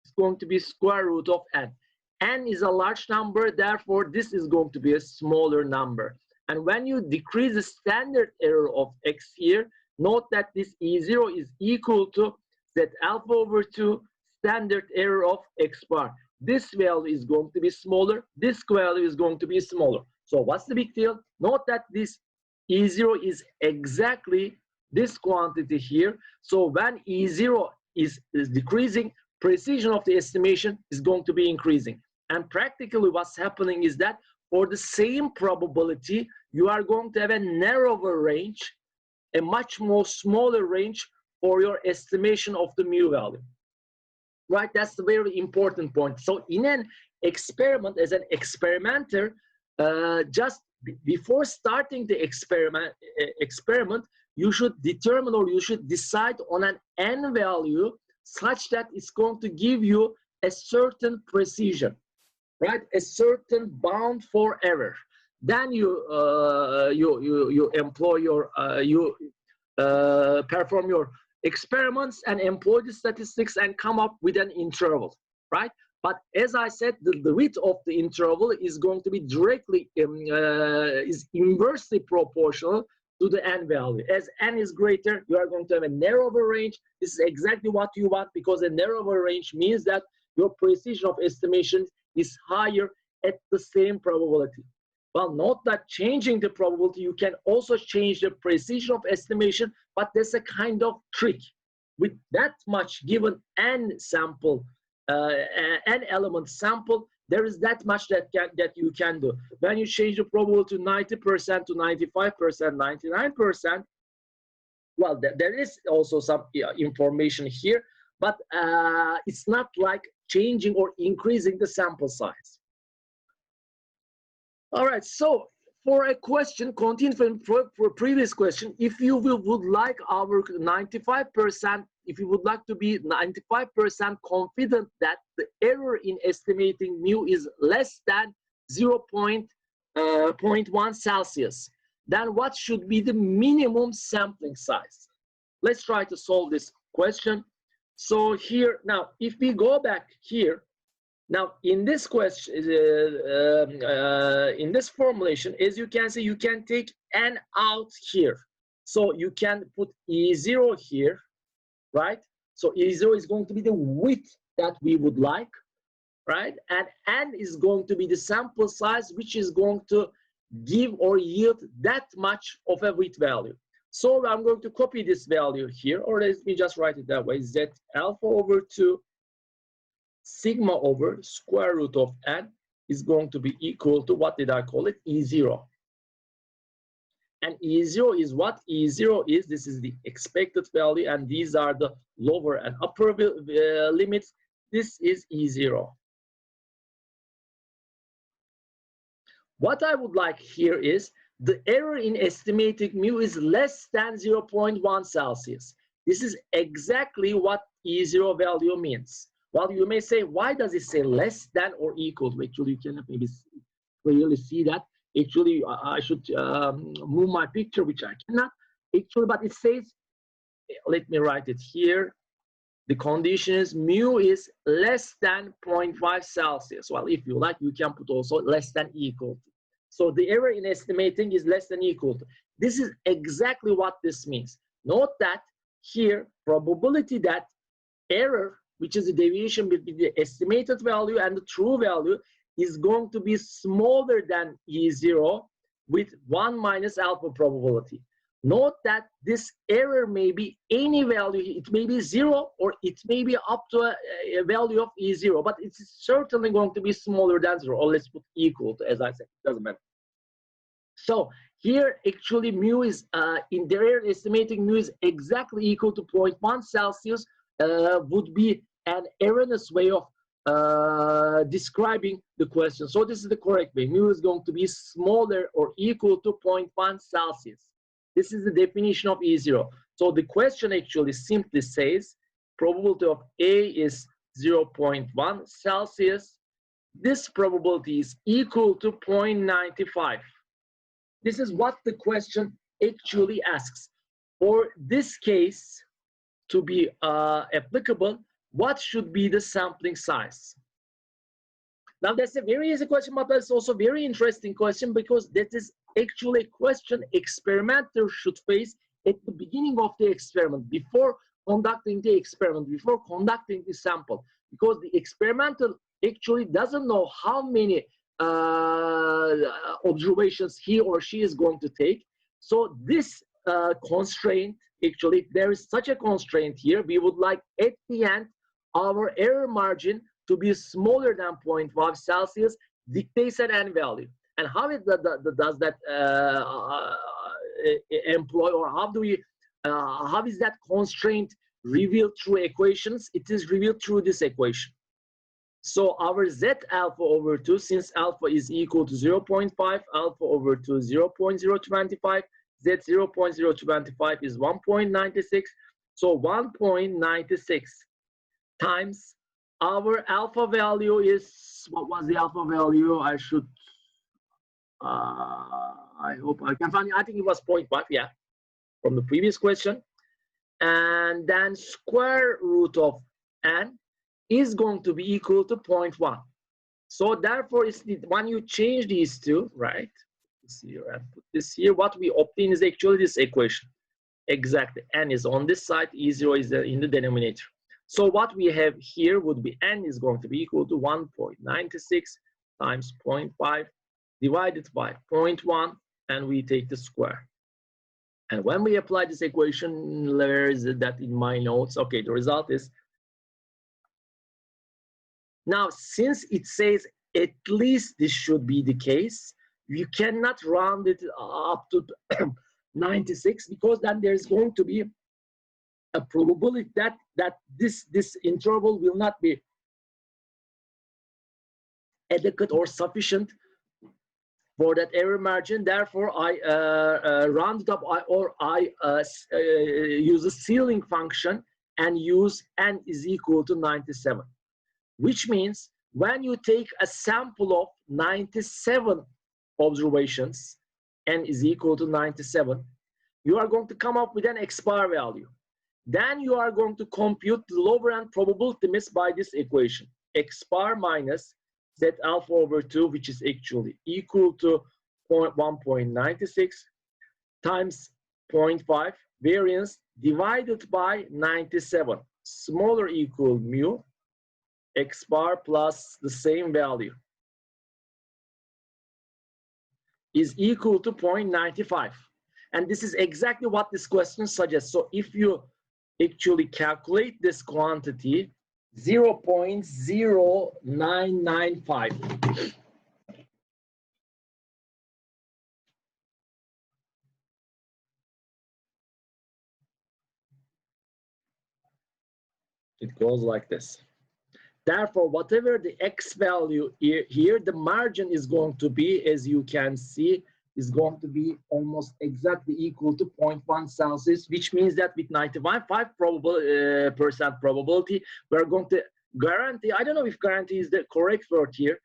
It's going to be square root of n. N is a large number, therefore this is going to be a smaller number. And when you decrease the standard error of x here, note that this E0 is equal to Z alpha over 2 standard error of x bar. This value is going to be smaller, this value is going to be smaller. So what's the big deal? Note that this E0 is exactly this quantity here. So when E0 is decreasing, precision of the estimation is going to be increasing. And practically what's happening is that for the same probability, you are going to have a narrower range, a much more smaller range for your estimation of the mu value. Right, that's the very important point. So in an experiment, as an experimenter, just before starting the experiment, you should determine or you should decide on an n value such that it's going to give you a certain precision, right? A certain bound for error. Then you employ your perform your experiments and employ the statistics and come up with an interval, right? But as I said, the width of the interval is going to be directly is inversely proportional to the n value. As n is greater, you are going to have a narrower range. This is exactly what you want, because a narrower range means that your precision of estimation is higher at the same probability. Well, note that changing the probability, you can also change the precision of estimation, but there's a kind of trick. With that much given n sample, n element sample, there is that much that you can do. When you change the probability to 90% to 95%, 99%, well, there is also some information here, but it's not like changing or increasing the sample size. All right, so for a question, continue for previous question, if you would like our 95%, if you would like to be 95% confident that the error in estimating mu is less than 0.1 Celsius, then what should be the minimum sampling size? Let's try to solve this question. So here, now, if we go back here, now, in this question, in this formulation, as you can see, you can take n out here. So you can put E0 here, right? So E0 is going to be the width that we would like, right? And n is going to be the sample size, which is going to give or yield that much of a width value. So I'm going to copy this value here, or let me just write it that way, Z alpha over 2 sigma over square root of n is going to be equal to, what did I call it? E0. And E0 is what? E0 is, this is the expected value, and these are the lower and upper limits. This is E0. What I would like here is the error in estimating mu is less than 0.1 Celsius. This is exactly what E0 value means. Well, you may say, why does it say less than or equal to? Actually, you can maybe clearly see that. Actually, I should move my picture, which I cannot. Actually, but it says, let me write it here. The condition is mu is less than 0.5 Celsius. Well, if you like, you can put also less than equal to. So the error in estimating is less than equal to. This is exactly what this means. Note that here, probability that error, which is the deviation between the estimated value and the true value, is going to be smaller than E0 with 1 minus alpha probability. Note that this error may be any value. It may be 0 or it may be up to a value of E0, but it's certainly going to be smaller than 0, or let's put equal to, as I said, it doesn't matter. So here, actually, mu is, in the error estimating mu is exactly equal to 0.1 Celsius, would be an erroneous way of describing the question. So this is the correct way. Mu is going to be smaller or equal to 0.1 Celsius. This is the definition of E0. So the question actually simply says probability of A is 0.1 Celsius. This probability is equal to 0.95. This is what the question actually asks. For this case to be applicable, what should be the sampling size? Now that's a very easy question, but that's also a very interesting question, because that is actually a question experimenter should face at the beginning of the experiment, before conducting the experiment, before conducting the sample, because the experimenter actually doesn't know how many observations he or she is going to take. So this constraint, actually, if there is such a constraint here, we would like at the end our error margin to be smaller than 0.5 Celsius, dictates an n value. And how it does that employ, or how do we, how is that constraint revealed through equations? It is revealed through this equation. So our Z alpha over 2, since alpha is equal to 0.5, alpha over 2 0.025, Z 0.025 is 1.96. So 1.96 times our alpha value is, what was the alpha value? I should, I hope I can find it. I think it was 0.5, yeah, from the previous question. And then square root of n is going to be equal to 0.1. So therefore, it's when you change these two, right? This here and put this here, what we obtain is actually this equation. Exactly, n is on this side, E0 is in the denominator. So what we have here would be n is going to be equal to 1.96 times 0.5 divided by 0.1, and we take the square. And when we apply this equation, where is it that in my notes? Okay, the result is, now since it says at least this should be the case, you cannot round it up to 96, because then there's going to be a probability that this interval will not be adequate or sufficient for that error margin. Therefore, I round it up, or I use a ceiling function and use n is equal to 97, which means when you take a sample of 97 observations, n is equal to 97, you are going to come up with an x bar value. Then you are going to compute the lower end probability miss by this equation, x bar minus Z alpha over 2, which is actually equal to 1.96 times 0.5 variance divided by 97, smaller equal mu, x bar plus the same value is equal to 0.95. And this is exactly what this question suggests. So if you actually calculate this quantity, 0.0995. It goes like this. Therefore, whatever the x value here, the margin is going to be, as you can see, is going to be almost exactly equal to 0.1 Celsius, which means that with 95% probability, we're going to guarantee, I don't know if guarantee is the correct word here,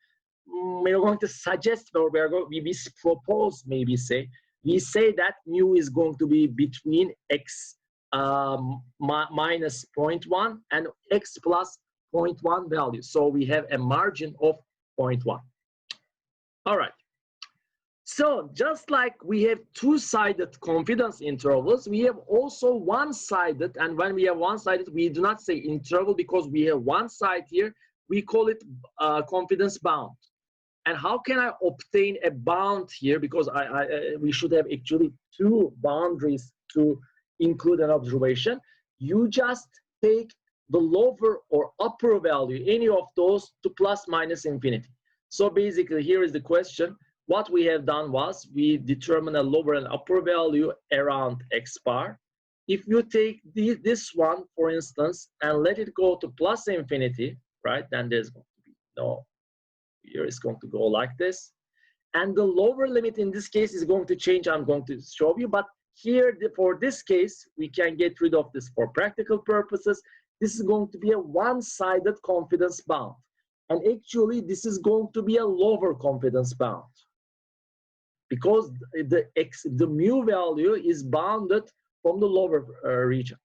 we're going to suggest, or we propose, maybe say, we say that mu is going to be between x minus 0.1 and x plus 0.1 value. So we have a margin of 0.1. All right. So just like we have two-sided confidence intervals, we have also one-sided, and when we have one-sided, we do not say interval because we have one side here, we call it confidence bound. And how can I obtain a bound here? Because we should have actually two boundaries to include an observation. You just take the lower or upper value, any of those, to plus minus infinity. So basically, here is the question. What we have done was we determine a lower and upper value around x bar. If you take this one, for instance, and let it go to plus infinity, right, then there's going to be no, here it's going to go like this. And the lower limit in this case is going to change. I'm going to show you, but here for this case, we can get rid of this for practical purposes. This is going to be a one-sided confidence bound. And actually, this is going to be a lower confidence bound, because the mu value is bounded from the lower region.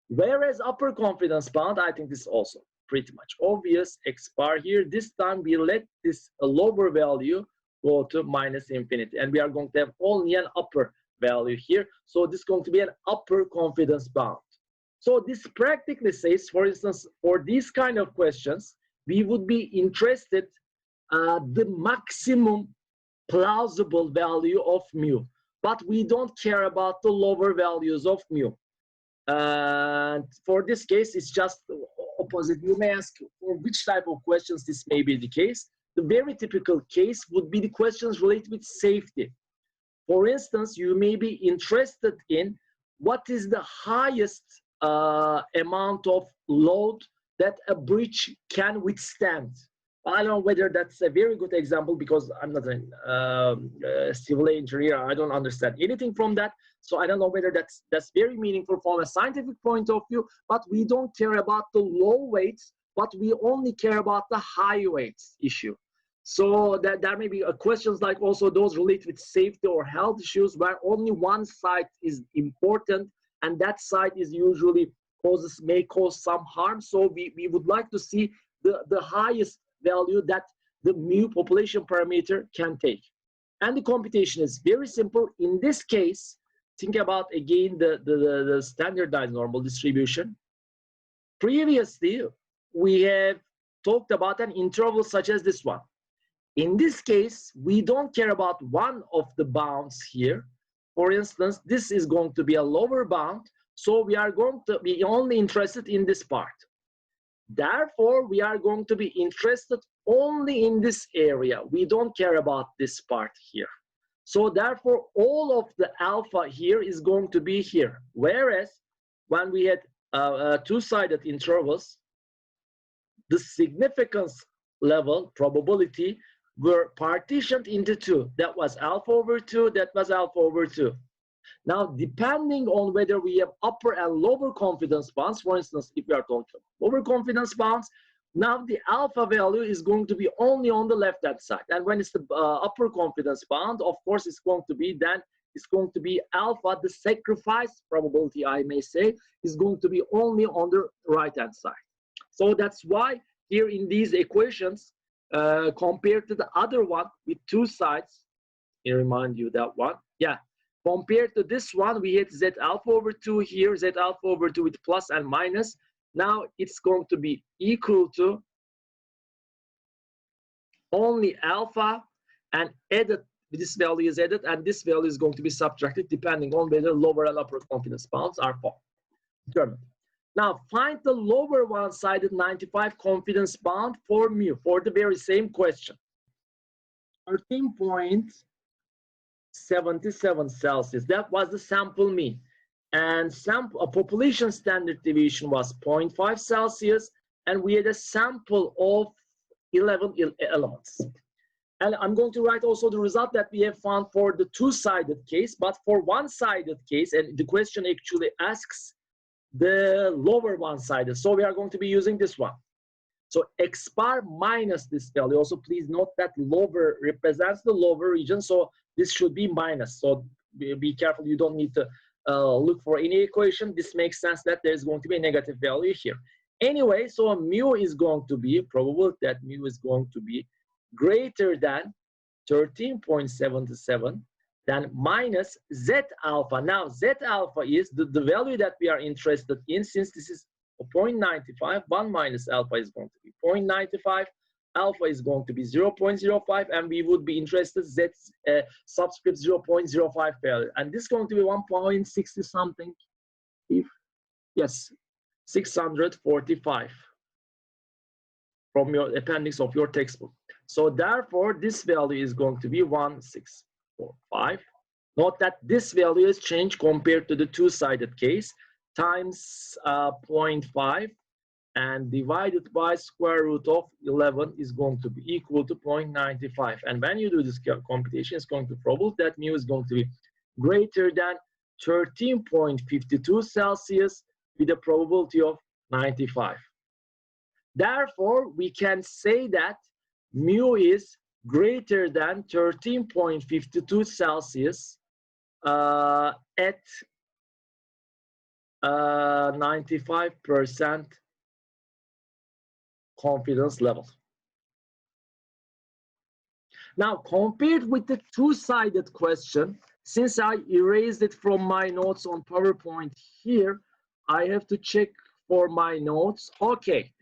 Whereas upper confidence bound, I think this is also pretty much obvious, x bar here. This time we let this lower value go to minus infinity, and we are going to have only an upper value here. So this is going to be an upper confidence bound. So this practically says, for instance, for these kind of questions, we would be interested the maximum plausible value of mu, but we don't care about the lower values of mu. And for this case, it's just opposite. You may ask for which type of questions this may be the case. The very typical case would be the questions related with safety. For instance, you may be interested in what is the highest amount of load that a bridge can withstand. I don't know whether that's a very good example because I'm not a civil engineer. I don't understand anything from that. So I don't know whether that's very meaningful from a scientific point of view, but we don't care about the low weights, but we only care about the high weights issue. So that there may be questions like also those related with safety or health issues where only one side is important, and that side is usually may cause some harm. So we would like to see the highest value that the mu population parameter can take. And the computation is very simple. In this case, think about again the standardized normal distribution. Previously, we have talked about an interval such as this one. In this case, we don't care about one of the bounds here. For instance, this is going to be a lower bound, so we are going to be only interested in this part. Therefore, we are going to be interested only in this area. We don't care about this part here. So therefore, all of the alpha here is going to be here. Whereas when we had two-sided intervals, the significance level, probability, were partitioned into two. That was alpha over 2, that was alpha over 2. Now, depending on whether we have upper and lower confidence bounds, for instance, if we are talking lower confidence bounds, now the alpha value is going to be only on the left-hand side. And when it's the upper confidence bound, of course, it's going to be alpha, the sacrifice probability, I may say, is going to be only on the right-hand side. So that's why here in these equations, compared to the other one with two sides, let me remind you that one, yeah. Compared to this one, we had Z alpha over 2 here, Z alpha over 2 with plus and minus. Now it's going to be equal to only alpha, and added, this value is added, and this value is going to be subtracted depending on whether lower and upper confidence bounds are determined. Now find the lower one-sided 95 confidence bound for mu, for the very same question. 13.77 Celsius, that was the sample mean. And population standard deviation was 0.5 Celsius, and we had a sample of 11 elements. And I'm going to write also the result that we have found for the two-sided case, but for one-sided case, and the question actually asks the lower one-sided. So we are going to be using this one. So x bar minus this value. Also, please note that lower represents the lower region, so this should be minus. So be careful, you don't need to look for any equation. This makes sense that there's going to be a negative value here. Anyway, so mu is going to be, probable that mu is going to be greater than 13.77, then minus Z alpha. Now, Z alpha is the value that we are interested in. Since this is 0.95, 1 minus alpha is going to be 0.95, alpha is going to be 0.05, and we would be interested Z subscript 0.05 value. And this is going to be 1.60 something, if, yes, 645 from your appendix of your textbook. So therefore, this value is going to be 1645. Note that this value is changed compared to the two-sided case, times 0.5 and divided by square root of 11 is going to be equal to 0.95. And when you do this computation, it's going to prove that mu is going to be greater than 13.52 Celsius with a probability of 95. Therefore, we can say that mu is greater than 13.52 Celsius at 95% confidence level. Now, compared with the two-sided question, since I erased it from my notes on PowerPoint here, I have to check for my notes. Okay,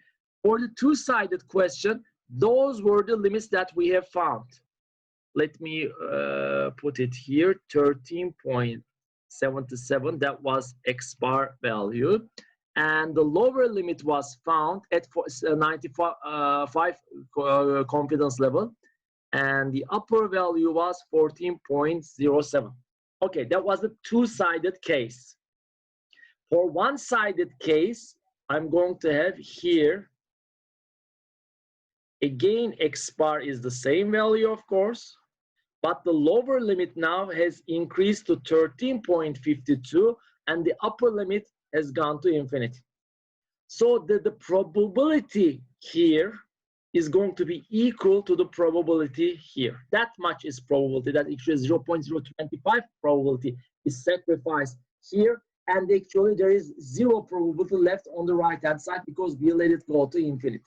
for the two-sided question, Those were the limits that we have found. Let me put it here, 13.77, that was X bar value. And the lower limit was found at 95 confidence level. And the upper value was 14.07. Okay, that was a two-sided case. For one-sided case, I'm going to have here, again, X bar is the same value, of course, but the lower limit now has increased to 13.52, and the upper limit has gone to infinity. So the probability here is going to be equal to the probability here. That much is probability, that actually 0.025 probability is sacrificed here, and actually there is 0 probability left on the right-hand side because we let it go to infinity.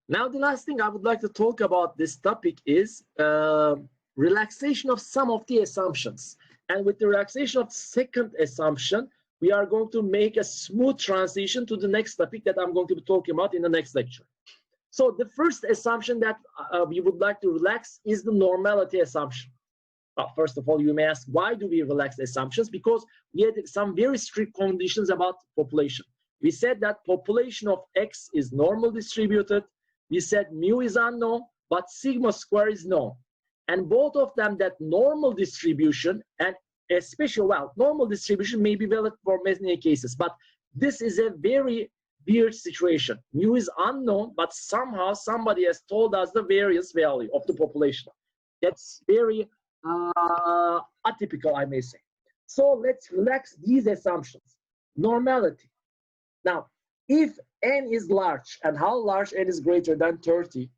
Now, the last thing I would like to talk about this topic is relaxation of some of the assumptions. And with the relaxation of the second assumption, we are going to make a smooth transition to the next topic that I'm going to be talking about in the next lecture. So the first assumption that we would like to relax is the normality assumption. First of all, you may ask, why do we relax assumptions? Because we had some very strict conditions about population. We said that population of X is normal distributed. We said mu is unknown, but sigma square is known. And both of them, that normal distribution and especially, well, normal distribution may be valid for many cases, but this is a very weird situation. Mu is unknown, but somehow somebody has told us the variance value of the population. That's very atypical, I may say. So let's relax these assumptions. Normality. Now, if n is large, and how large n is greater than 30,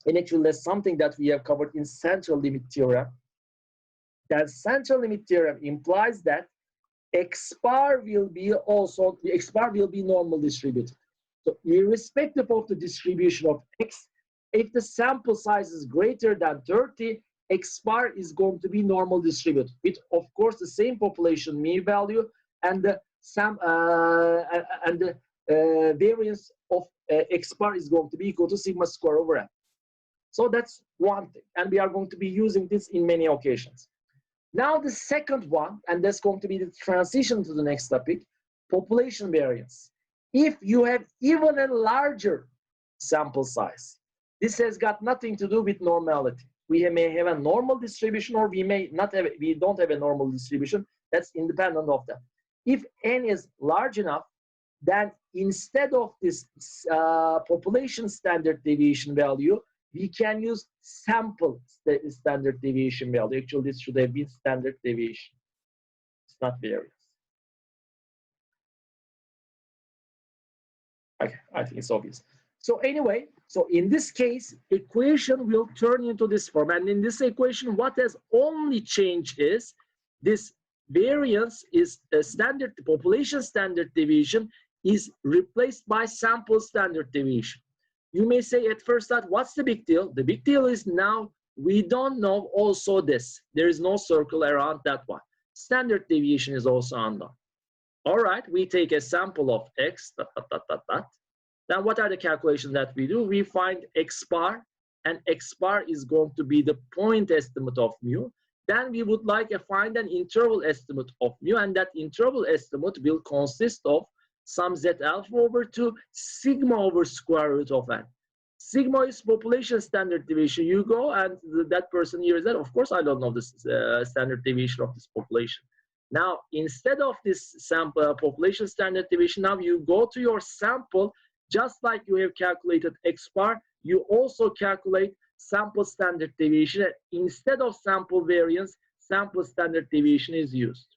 and actually that's something that we have covered in central limit theorem, that central limit theorem implies that X bar will be also, the X bar will be normal distributed. So irrespective of the distribution of X, if the sample size is greater than 30, X bar is going to be normal distributed with, of course, the same population mean value and the variance of X bar is going to be equal to sigma square over n. So that's one thing, and we are going to be using this in many occasions. Now the second one, and that's going to be the transition to the next topic, population variance. If you have even a larger sample size, this has got nothing to do with normality. We may have a normal distribution, or we may not have, we don't have a normal distribution. That's independent of that. If n is large enough, then instead of this population standard deviation value, we can use sample standard deviation value. Actually, this should have been standard deviation. It's not variance. Okay, I think it's obvious. So anyway, so in this case, equation will turn into this form. And in this equation, what has only changed is this variance is a standard, population standard deviation is replaced by sample standard deviation. You may say at first that, what's the big deal? The big deal is now we don't know also this. There is no circle around that one. Standard deviation is also unknown. All right, we take a sample of X, Then what are the calculations that we do? We find X bar, and X bar is going to be the point estimate of mu. Then we would like to find an interval estimate of mu, and that interval estimate will consist of some z alpha over 2 sigma over square root of n. Sigma is population standard deviation. You go and that person here is that. Of course, I don't know this standard deviation of this population. Now, instead of this sample population standard deviation, now you go to your sample, just like you have calculated X bar, you also calculate sample standard deviation. Instead of sample variance, sample standard deviation is used.